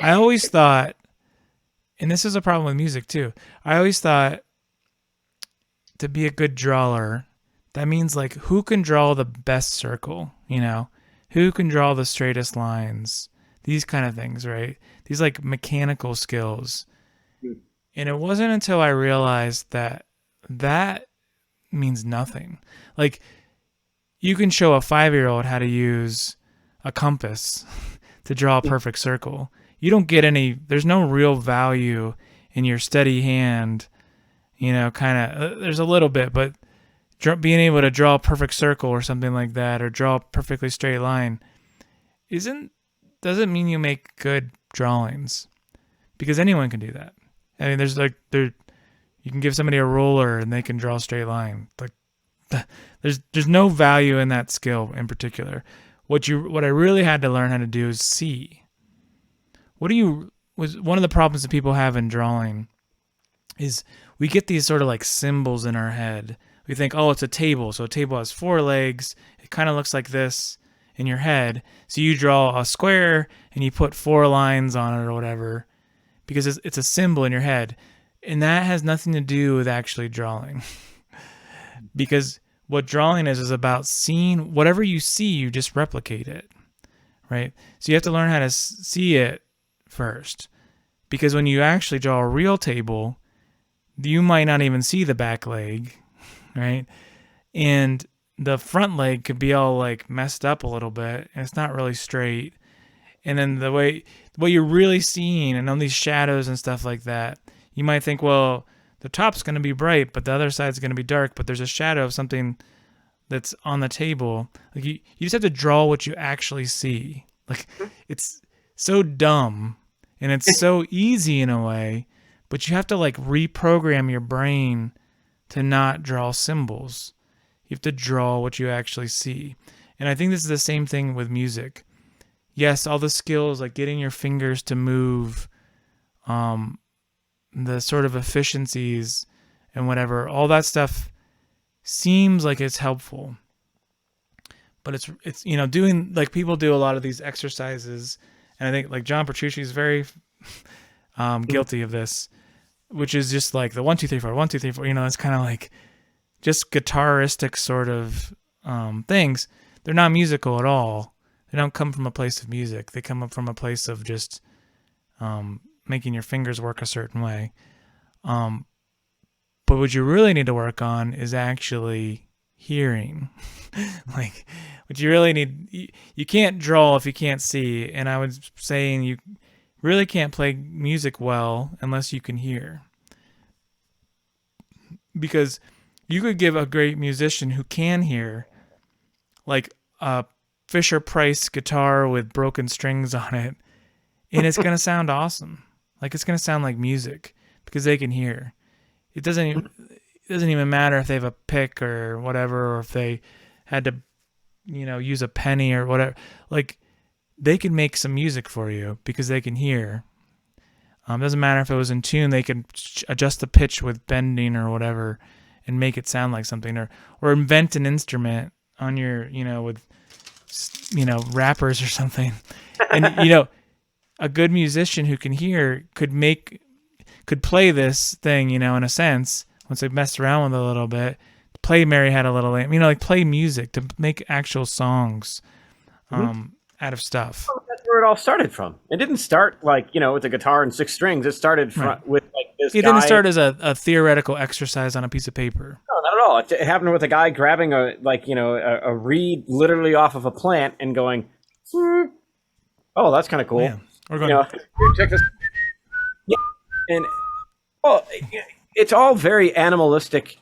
I always thought, and this is a problem with music too, I always thought to be a good drawer, that means like who can draw the best circle, who can draw the straightest lines, these kind of things, right? These like mechanical skills. And it wasn't until I realized that means nothing. Like you can show a 5-year-old how to use a compass to draw a perfect circle. You don't get there's no real value in your steady hand, there's a little bit, but being able to draw a perfect circle or something like that, or draw a perfectly straight line doesn't mean you make good drawings, because anyone can do that. I mean, you can give somebody a ruler and they can draw a straight line. Like there's no value in that skill in particular. What I really had to learn how to do is see. Was one of the problems that people have in drawing is we get these sort of like symbols in our head. We think, oh, it's a table. So a table has 4 legs. It kind of looks like this in your head. So you draw a square and you put 4 lines on it or whatever, because it's a symbol in your head. And that has nothing to do with actually drawing. Because what drawing is about seeing whatever you see, you just replicate it, right? So you have to learn how to see it first. Because when you actually draw a real table, you might not even see the back leg, right? And the front leg could be all like messed up a little bit, and it's not really straight. And then what you're really seeing, and on these shadows and stuff like that, you might think, well, the top's going to be bright, but the other side's going to be dark, but there's a shadow of something that's on the table. Like you just have to draw what you actually see. Like it's so dumb, and it's so easy in a way, but you have to like reprogram your brain to not draw symbols. You have to draw what you actually see. And I think this is the same thing with music. Yes, all the skills like getting your fingers to move, the sort of efficiencies and whatever, all that stuff seems like it's helpful. But it's doing, like, people do a lot of these exercises, and I think like John Petrucci is very guilty of this, which is just like the 1 2 3 4 1 2 3 4. It's kind of like just guitaristic sort of things. They're not musical at all. They don't come from a place of music. They come up from a place of just making your fingers work a certain way. But what you really need to work on is actually hearing. Like, what you really need, you can't draw if you can't see. And I was saying you really can't play music well unless you can hear. Because you could give a great musician who can hear, like a Fisher-Price guitar with broken strings on it, and it's going to sound awesome. Like, it's going to sound like music because they can hear. It doesn't even matter if they have a pick or whatever, or if they had to, use a penny or whatever. Like, they can make some music for you because they can hear. Doesn't matter if it was in tune. They can adjust the pitch with bending or whatever and make it sound like something, or invent an instrument on your, with, rappers or something. And, a good musician who can hear could play this thing, in a sense, once they messed around with it a little bit, play Mary Had a Little Lamb, you know, like play music, to make actual songs out of stuff. Well, that's where it all started from. It didn't start like, you know, with a guitar and 6 strings. It started with like this It guy. didn't start as a theoretical exercise on a piece of paper. No, not at all. It happened with a guy grabbing a reed literally off of a plant and going, oh, that's kind of cool. Yeah. We're going, You know, check this. Yeah. And well, it's all very animalistic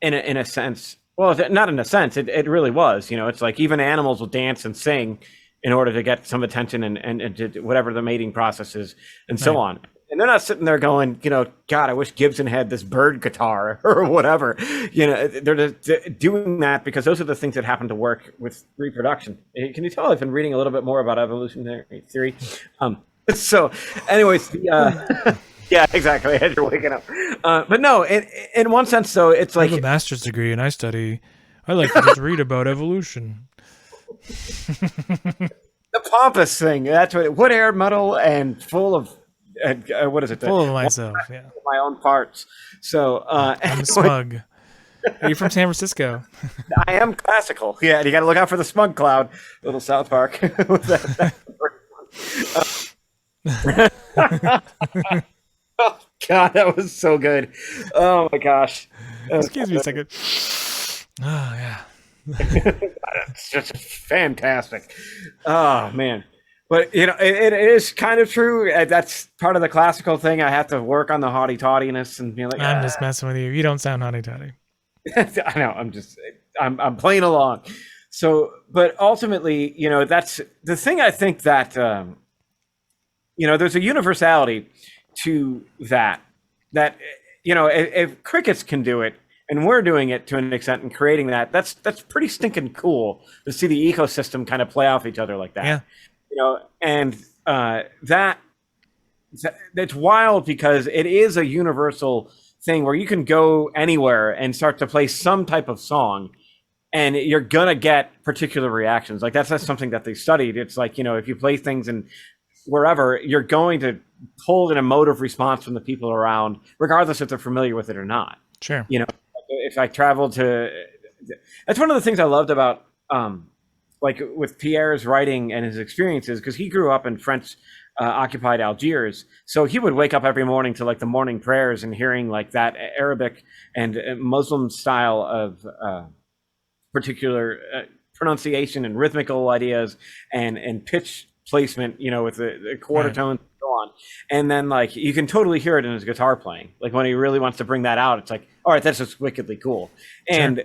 in a sense. Well, not in a sense. It really was. You know, it's like even animals will dance and sing in order to get some attention and to whatever the mating process is and so on. And they're not sitting there going, you know, God, I wish Gibson had this bird guitar or whatever. You know, they're just doing that because those are the things that happen to work with reproduction. Can you tell I've been reading a little bit more about evolutionary theory? So, anyways, yeah, exactly. As you're waking up, but no, in one sense, though, it's like I have a master's degree and I like to just read about evolution. The pompous thing. That's what Air Metal and full of what is it? Full of myself, yeah. My own parts. So I'm smug. Are you from San Francisco? I am classical. Yeah, and you got to look out for the smug cloud. Little South Park. Oh God, that was so good. Oh my gosh. Excuse me a second. Oh yeah. It's just fantastic. Oh man. But you know, it is kind of true. That's part of the classical thing. I have to work on the haughty tawdiness and be like, I'm just messing with you. You don't sound haughty tawdy. I know. I'm playing along. So, but ultimately, you know, that's the thing. I think that you know, there's a universality to that. You know, if crickets can do it, and we're doing it to an extent and creating that, that's pretty stinking cool to see the ecosystem kind of play off each other like that. Yeah. You know, and that's wild because it is a universal thing where you can go anywhere and start to play some type of song and you're gonna get particular reactions. Like that's something that they studied. It's like, you know, if you play things in wherever, you're going to pull an emotive response from the people around, regardless if they're familiar with it or not. Sure. You know, if I travel to, that's one of the things I loved about like with Pierre's writing and his experiences, because he grew up in French occupied Algiers. So he would wake up every morning to like the morning prayers and hearing like that Arabic and Muslim style of particular pronunciation and rhythmical ideas and pitch placement, you know, with the quarter tones and so on. And then like you can totally hear it in his guitar playing. Like when he really wants to bring that out, it's like, all right, that's just wickedly cool. And,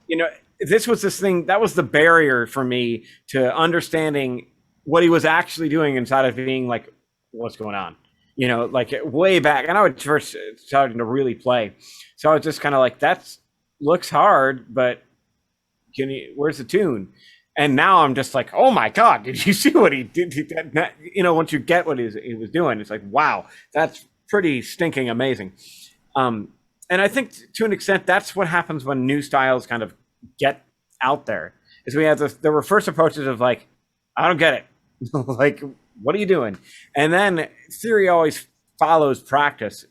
you know, this was this thing that was the barrier for me to understanding what he was actually doing inside of being like, what's going on, you know, like way back. And I would first starting to really play. So I was just kind of like, that looks hard, but where's the tune? And now I'm just like, oh my God, did you see what he did? You know, once you get what he was doing, it's like, wow, that's pretty stinking amazing. And I think to an extent, that's what happens when new styles kind of get out there. Is we have there were first approaches of like, I don't get it. Like, what are you doing? And then theory always follows practice.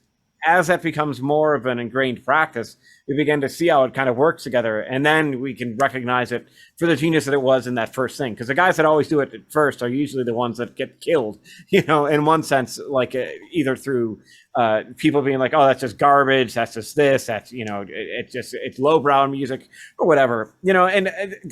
As that becomes more of an ingrained practice, we begin to see how it kind of works together. And then we can recognize it for the genius that it was in that first thing. Because the guys that always do it at first are usually the ones that get killed, you know, in one sense, like either through people being like, oh, that's just garbage. That's just this. That's, you know, it's lowbrow music or whatever, you know. And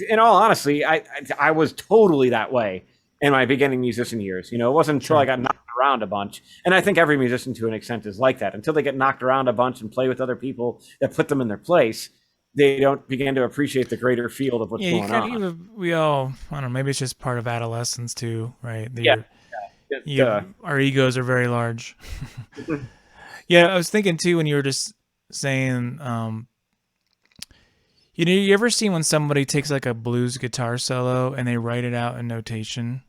in all honesty, I was totally that way in my beginning musician years. You know, it wasn't until I got knocked around a bunch. And I think every musician to an extent is like that. Until they get knocked around a bunch and play with other people that put them in their place, they don't begin to appreciate the greater field of what's going on. We all, I don't know, maybe it's just part of adolescence too, right? Our egos are very large. Yeah, I was thinking too when you were just saying, you know, you ever seen when somebody takes like a blues guitar solo and they write it out in notation?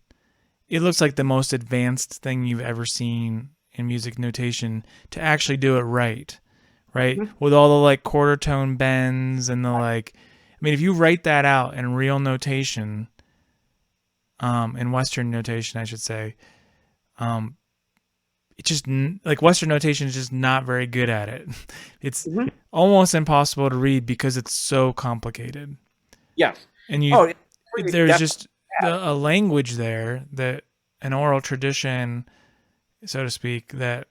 It looks like the most advanced thing you've ever seen in music notation to actually do it right? Mm-hmm. With all the like quarter tone bends and the like, I mean, if you write that out in real notation, in Western notation, I should say, it's just like Western notation is just not very good at it. It's Mhm. almost impossible to read because it's so complicated. Yes. And Oh, it's there's definitely just a language there, that an oral tradition, so to speak, that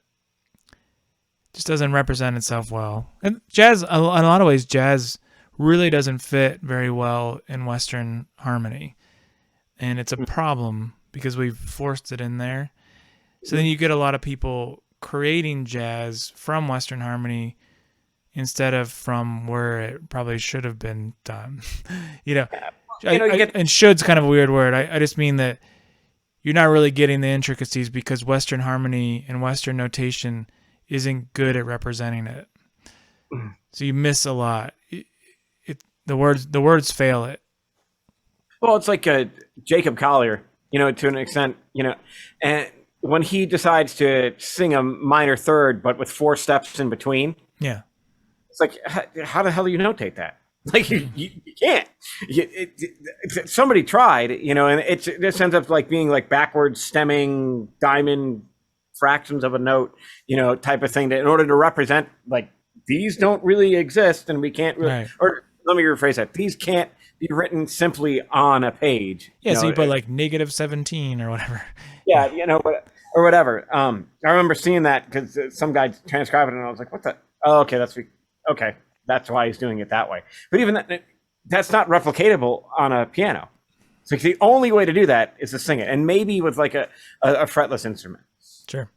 just doesn't represent itself well. And jazz, in a lot of ways, jazz really doesn't fit very well in Western harmony. And it's a problem because we've forced it in there. So then you get a lot of people creating jazz from Western harmony instead of from where it probably should have been done. You know, and should's kind of a weird word. I just mean that you're not really getting the intricacies because Western harmony and Western notation isn't good at representing it. So you miss a lot. The words fail it. Well, it's like Jacob Collier, to an extent, and when he decides to sing a minor third, but with 4 steps in between. Yeah. It's like, how the hell do you notate that? Like, you can't. Somebody tried, and it just ends up like being like backwards stemming diamond fractions of a note, type of thing that in order to represent, like, these don't really exist and we can't really, right. Or let me rephrase that. These can't be written simply on a page. Yeah, so you put like -17 or whatever. Yeah, or whatever. I remember seeing that because some guy transcribed it and I was like, what the? Oh, okay, that's why he's doing it that way. But even that's not replicatable on a piano. So the only way to do that is to sing it, and maybe with like a fretless instrument. Sure.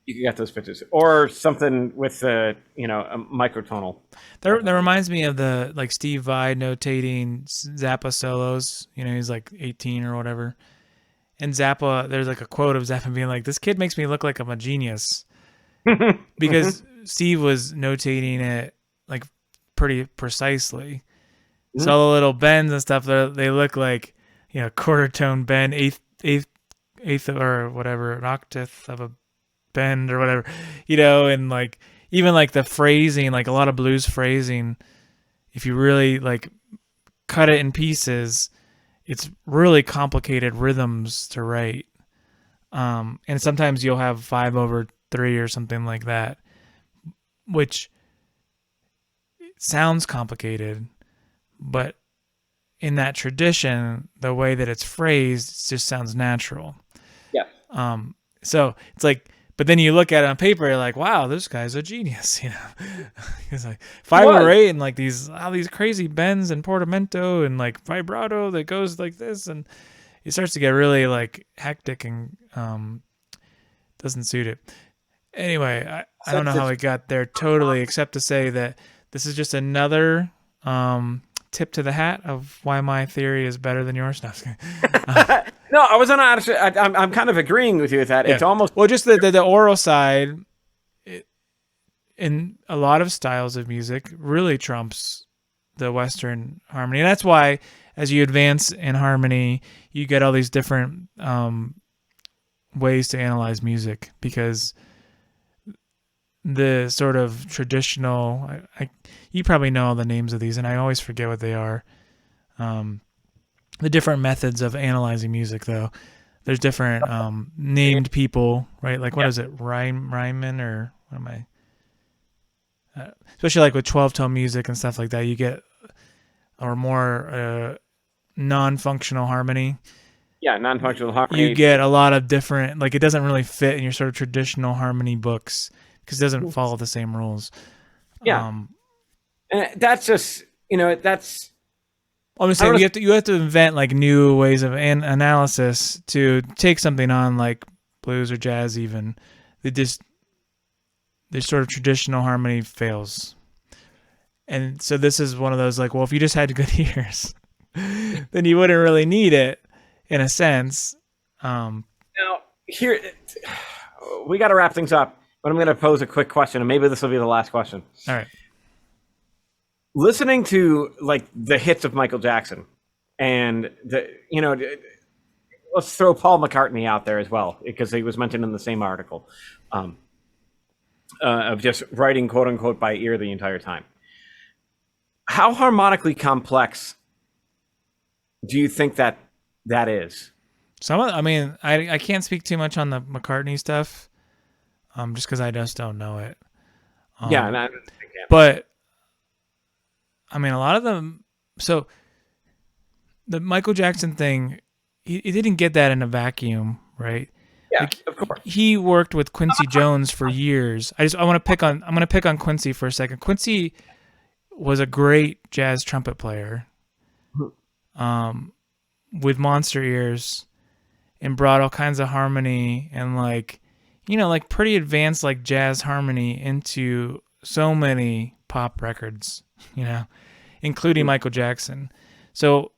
You can get those pitches, or something with a microtonal. That reminds me of the like Steve Vai notating Zappa solos. He's like 18 or whatever, and Zappa. There's like a quote of Zappa being like, "This kid makes me look like I'm a genius," because Steve was notating it like pretty precisely. Mm-hmm. So all the little bends and stuff, they look like quarter tone bend, eighth or whatever, an octave of a bend or whatever, and like even like the phrasing, like a lot of blues phrasing, if you really like cut it in pieces, it's really complicated rhythms to write. And sometimes you'll have 5/3 or something like that, which sounds complicated, but in that tradition, the way that it's phrased, it just sounds natural. Yeah. So it's like, but then you look at it on paper, you're like, wow, this guy's a genius, It's like 5/8 and like all these crazy bends and portamento and like vibrato that goes like this, and it starts to get really like hectic and doesn't suit it. Anyway, I don't know how we got there totally, except to say that this is just another tip to the hat of why my theory is better than yours. No, I wasn't honestly. I'm kind of agreeing with you with that. Yeah. It's almost just the oral side. In a lot of styles of music, really trumps the Western harmony, and that's why as you advance in harmony, you get all these different ways to analyze music, because the sort of traditional, you probably know all the names of these, and I always forget what they are. The different methods of analyzing music, though. There's different named people, right? Like, what is it? Riemann, or what am I? Especially like with 12-tone music and stuff like that, you get, or more non-functional harmony. Yeah, non-functional harmony. You get a lot of different, like, it doesn't really fit in your sort of traditional harmony books because it doesn't follow the same rules. Yeah. And that's just, that's... I'm just saying, you have to invent like new ways of analysis to take something on like blues or jazz. Even this sort of traditional harmony fails, and so this is one of those like, well, if you just had good ears, then you wouldn't really need it in a sense. Now here we got to wrap things up, but I'm going to pose a quick question, and maybe this will be the last question. All right. Listening to like the hits of Michael Jackson, and let's throw Paul McCartney out there as well, because he was mentioned in the same article, of just writing quote unquote by ear the entire time. How harmonically complex do you think that is? I can't speak too much on the McCartney stuff. just because I just don't know it. Yeah, and But I mean, a lot of them. So the Michael Jackson thing, he didn't get that in a vacuum, right? yeah, of course. He worked with Quincy Jones for years. I'm gonna pick on Quincy for a second. Quincy was a great jazz trumpet player, with monster ears, and brought all kinds of harmony and like pretty advanced like jazz harmony into so many pop records, including Michael Jackson. So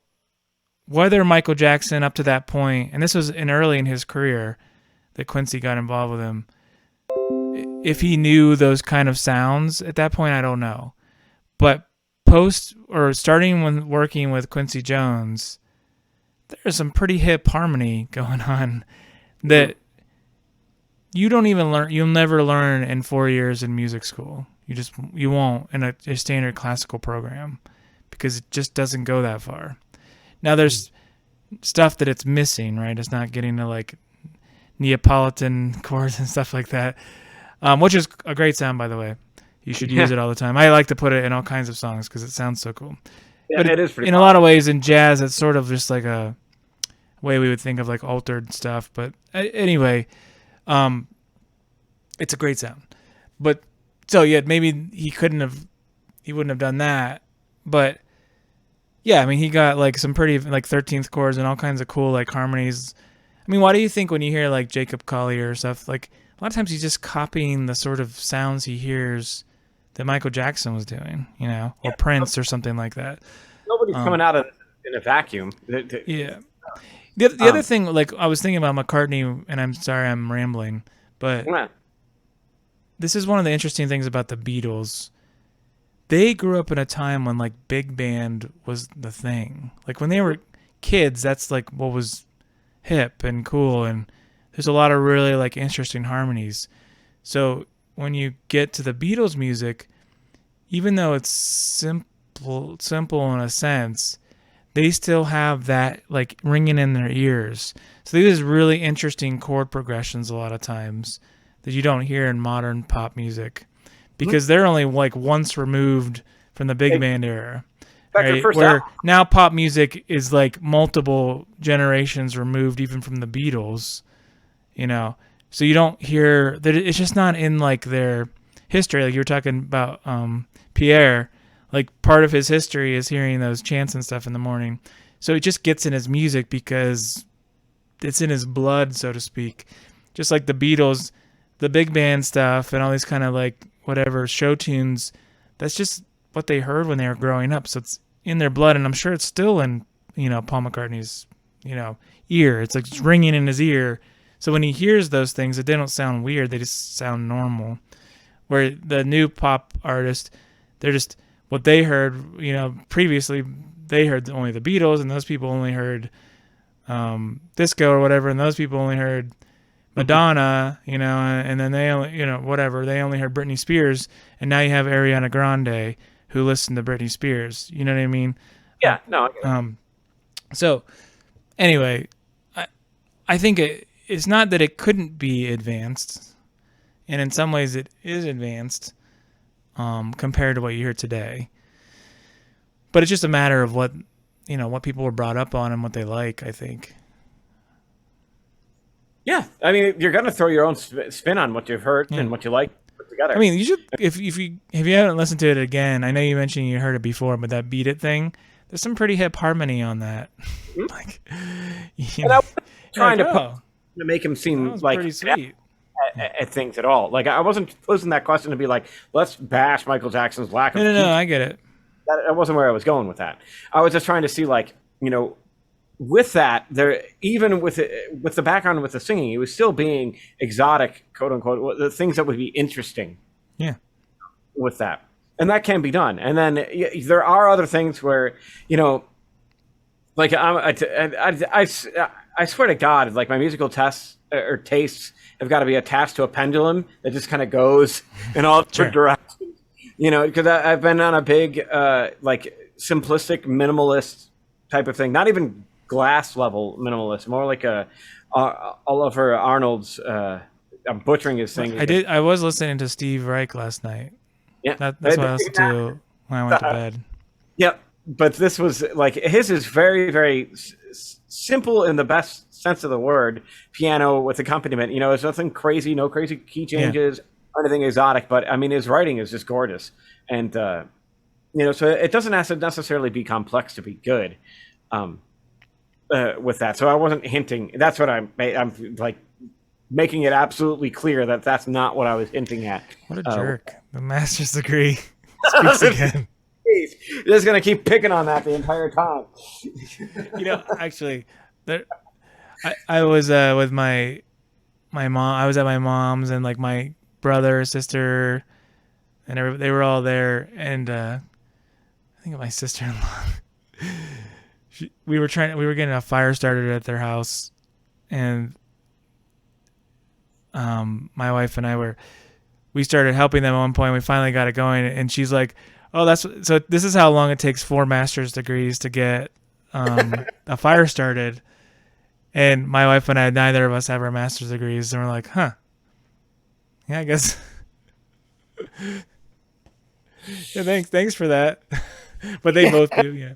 whether Michael Jackson up to that point, and this was early in his career that Quincy got involved with him, if he knew those kind of sounds at that point, I don't know. But starting when working with Quincy Jones, there's some pretty hip harmony going on that you don't even learn. You'll never learn in 4 years in music school. You won't in a standard classical program, because it just doesn't go that far. Now there's stuff that it's missing, right? It's not getting to like Neapolitan chords and stuff like that, which is a great sound, by the way. You should use it all the time. I like to put it in all kinds of songs because it sounds so cool. Yeah, but it is pretty in a lot of ways in jazz, it's sort of just like a way we would think of like altered stuff. But anyway, it's a great sound. But so yeah, maybe he wouldn't have done that. But yeah, I mean, he got like some pretty like 13th chords and all kinds of cool like harmonies. I mean, why do you think when you hear like Jacob Collier or stuff, like a lot of times he's just copying the sort of sounds he hears that Michael Jackson was doing, or Prince or something like that. Nobody's coming out of in a vacuum. Yeah. The other thing, like I was thinking about McCartney, and I'm sorry I'm rambling, but this is one of the interesting things about the Beatles. They grew up in a time when like big band was the thing. Like when they were kids, that's like what was hip and cool, and there's a lot of really like interesting harmonies. So when you get to the Beatles music, even though it's simple in a sense, they still have that like ringing in their ears. So there's really interesting chord progressions a lot of times that you don't hear in modern pop music, because they're only like once removed from the big band era. Right? Where now pop music is like multiple generations removed even from the Beatles, so you don't hear that. It's just not in like their history. Like you were talking about Pierre, like part of his history is hearing those chants and stuff in the morning. So it just gets in his music because it's in his blood, so to speak. Just like the Beatles, the big band stuff and all these kind of like whatever show tunes, that's just what they heard when they were growing up. So it's in their blood, and I'm sure it's still in, Paul McCartney's, ear. It's like it's ringing in his ear. So when he hears those things, they don't sound weird. They just sound normal. Where the new pop artists, they're just what they heard, previously they heard only the Beatles, and those people only heard disco or whatever, and those people only heard Madonna, and then they only, whatever, they only heard Britney Spears, and now you have Ariana Grande who listened to Britney Spears. You know what I mean? Yeah, no. So anyway, I think it's not that it couldn't be advanced, and in some ways it is advanced compared to what you hear today. But it's just a matter of what people were brought up on and what they like, I think. Yeah, I mean, you're going to throw your own spin on what you've heard and what you like put together. I mean, you should if you haven't listened to it again. I know you mentioned you heard it before, but that Beat It thing, there's some pretty hip harmony on that. Like, and I was trying to make him seem like pretty sweet at things at all. Like I wasn't posing that question to be like, let's bash Michael Jackson's lack of. No, I get it. That wasn't where I was going with that. I was just trying to see, like, with that, there, even with the background with the singing, it was still being exotic, quote unquote, the things that would be interesting. Yeah. With that, and that can be done. And then there are other things where, like I swear to God, like my musical tests or tastes have got to be attached to a pendulum that just kind of goes in all different directions. Because I've been on a big like simplistic minimalist type of thing, not even glass level minimalist, more like a Oliver Arnold's I'm butchering his thing. I was listening to Steve Reich last night. Yeah, that's what I listened to when I went to bed. Yep, but this was like his is very, very simple in the best sense of the word. Piano with accompaniment. You know, it's nothing crazy, no crazy key changes or anything exotic. But I mean, his writing is just gorgeous, and you know, so it doesn't have to necessarily be complex to be good. With that, so I wasn't hinting. That's what I'm like making it absolutely clear that that's not what I was hinting at. What a jerk! The master's degree speaks again. You're just gonna keep picking on that the entire time. You know, actually, I was with my mom. I was at my mom's, and like my brother, sister, and they were all there. And I think my sister-in-law. We were getting a fire started at their house, and my wife and we started helping them at one point. We finally got it going, and she's like, "Oh, this is how long it takes 4 master's degrees to get a fire started." And my wife and I, neither of us have our master's degrees, and we're like, "Huh? Yeah, I guess." Yeah, thanks for that. But they both do, yeah.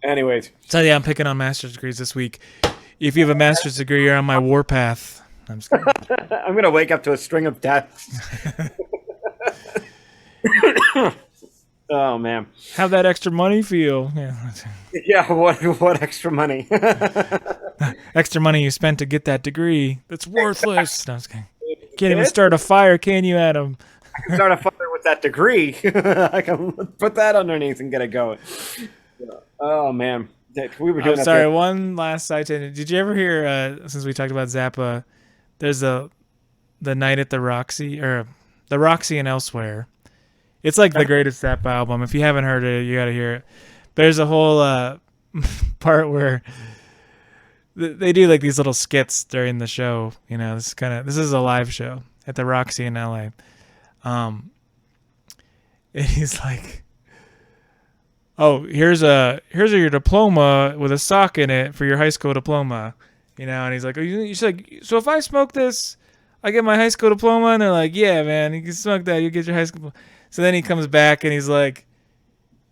Anyways, so yeah, I'm picking on master's degrees this week. If you have a master's degree, you're on my warpath. I'm just kidding. I'm gonna wake up to a string of deaths. Oh man, how'd that extra money feel? Yeah, what extra money? Extra money you spent to get that degree. That's worthless. No, I'm just kidding. Can't even start a fire, can you, Adam? I can start a fire with that degree. I can put that underneath and get it going. Oh man, we were doing. Sorry, one last side tangent. Did you ever hear? Since we talked about Zappa, there's the Night at the Roxy, or the Roxy and Elsewhere. It's like the greatest Zappa album. If you haven't heard it, you got to hear it. There's a whole part where they do like these little skits during the show. You know, this is a live show at the Roxy in LA. And he's like, "Oh, here's your diploma with a sock in it for your high school diploma," you know. And he's like, "She's like, so if I smoke this, I get my high school diploma?" And they're like, "Yeah, man, you can smoke that, you get your high school." So then he comes back and he's like,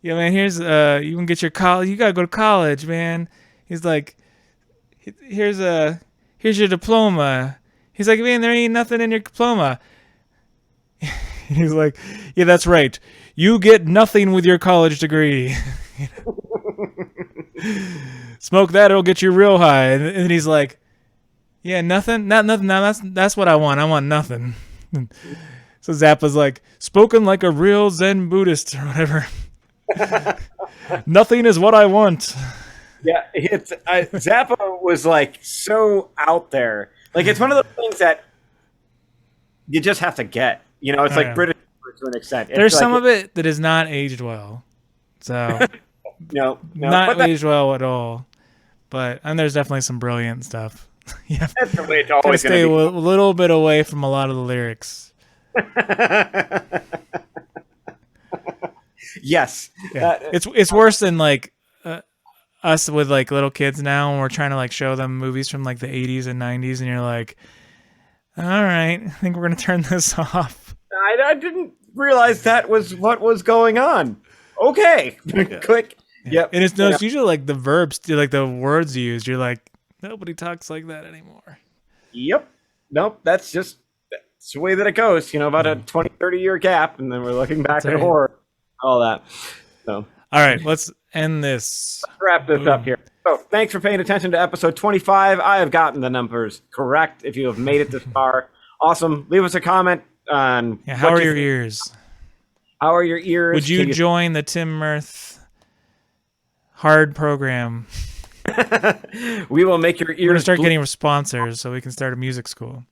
"Yeah, man, here's you can get your college. You gotta go to college, man." He's like, "Here's your diploma." He's like, "Man, there ain't nothing in your diploma." He's like, "Yeah, that's right. You get nothing with your college degree. Smoke that, it'll get you real high." And he's like, "Yeah, nothing? Not nothing. No, that's what I want. I want nothing." So Zappa's like, "Spoken like a real Zen Buddhist," or whatever. "Nothing is what I want." Yeah, Zappa was like so out there. Like, it's one of those things that you just have to get. You know, it's like British to an extent. There's some of it that is not aged well. So no, not aged well at all. And there's definitely some brilliant stuff. Yeah, that's the way it's always stay a little bit away from a lot of the lyrics. Yes, yeah. It's worse than like us with like little kids now, and we're trying to like show them movies from like the 80s and 90s, and you're like, "All right, I think we're gonna turn this off." I didn't realize that was what was going on. Okay, click. Yeah. Yep. And it's usually like the verbs, like the words used. You're like, nobody talks like that anymore. Yep. Nope. That's the way that it goes. You know, about a 20, 30-year gap, and then we're looking back at horror, all that. So, all right, let's end this. Let's wrap this up here. So, thanks for paying attention to episode 25. I have gotten the numbers correct. If you have made it this far, awesome. Leave us a comment on how are your ears? How are your ears? Would you join the Tim Mirth hard program? We will make your ears. We're gonna start getting sponsors so we can start a music school.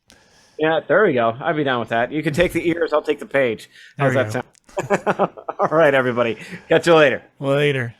Yeah, there we go. I'd be down with that. You can take the ears, I'll take the page. How's that sound? All right, everybody. Catch you later. Later.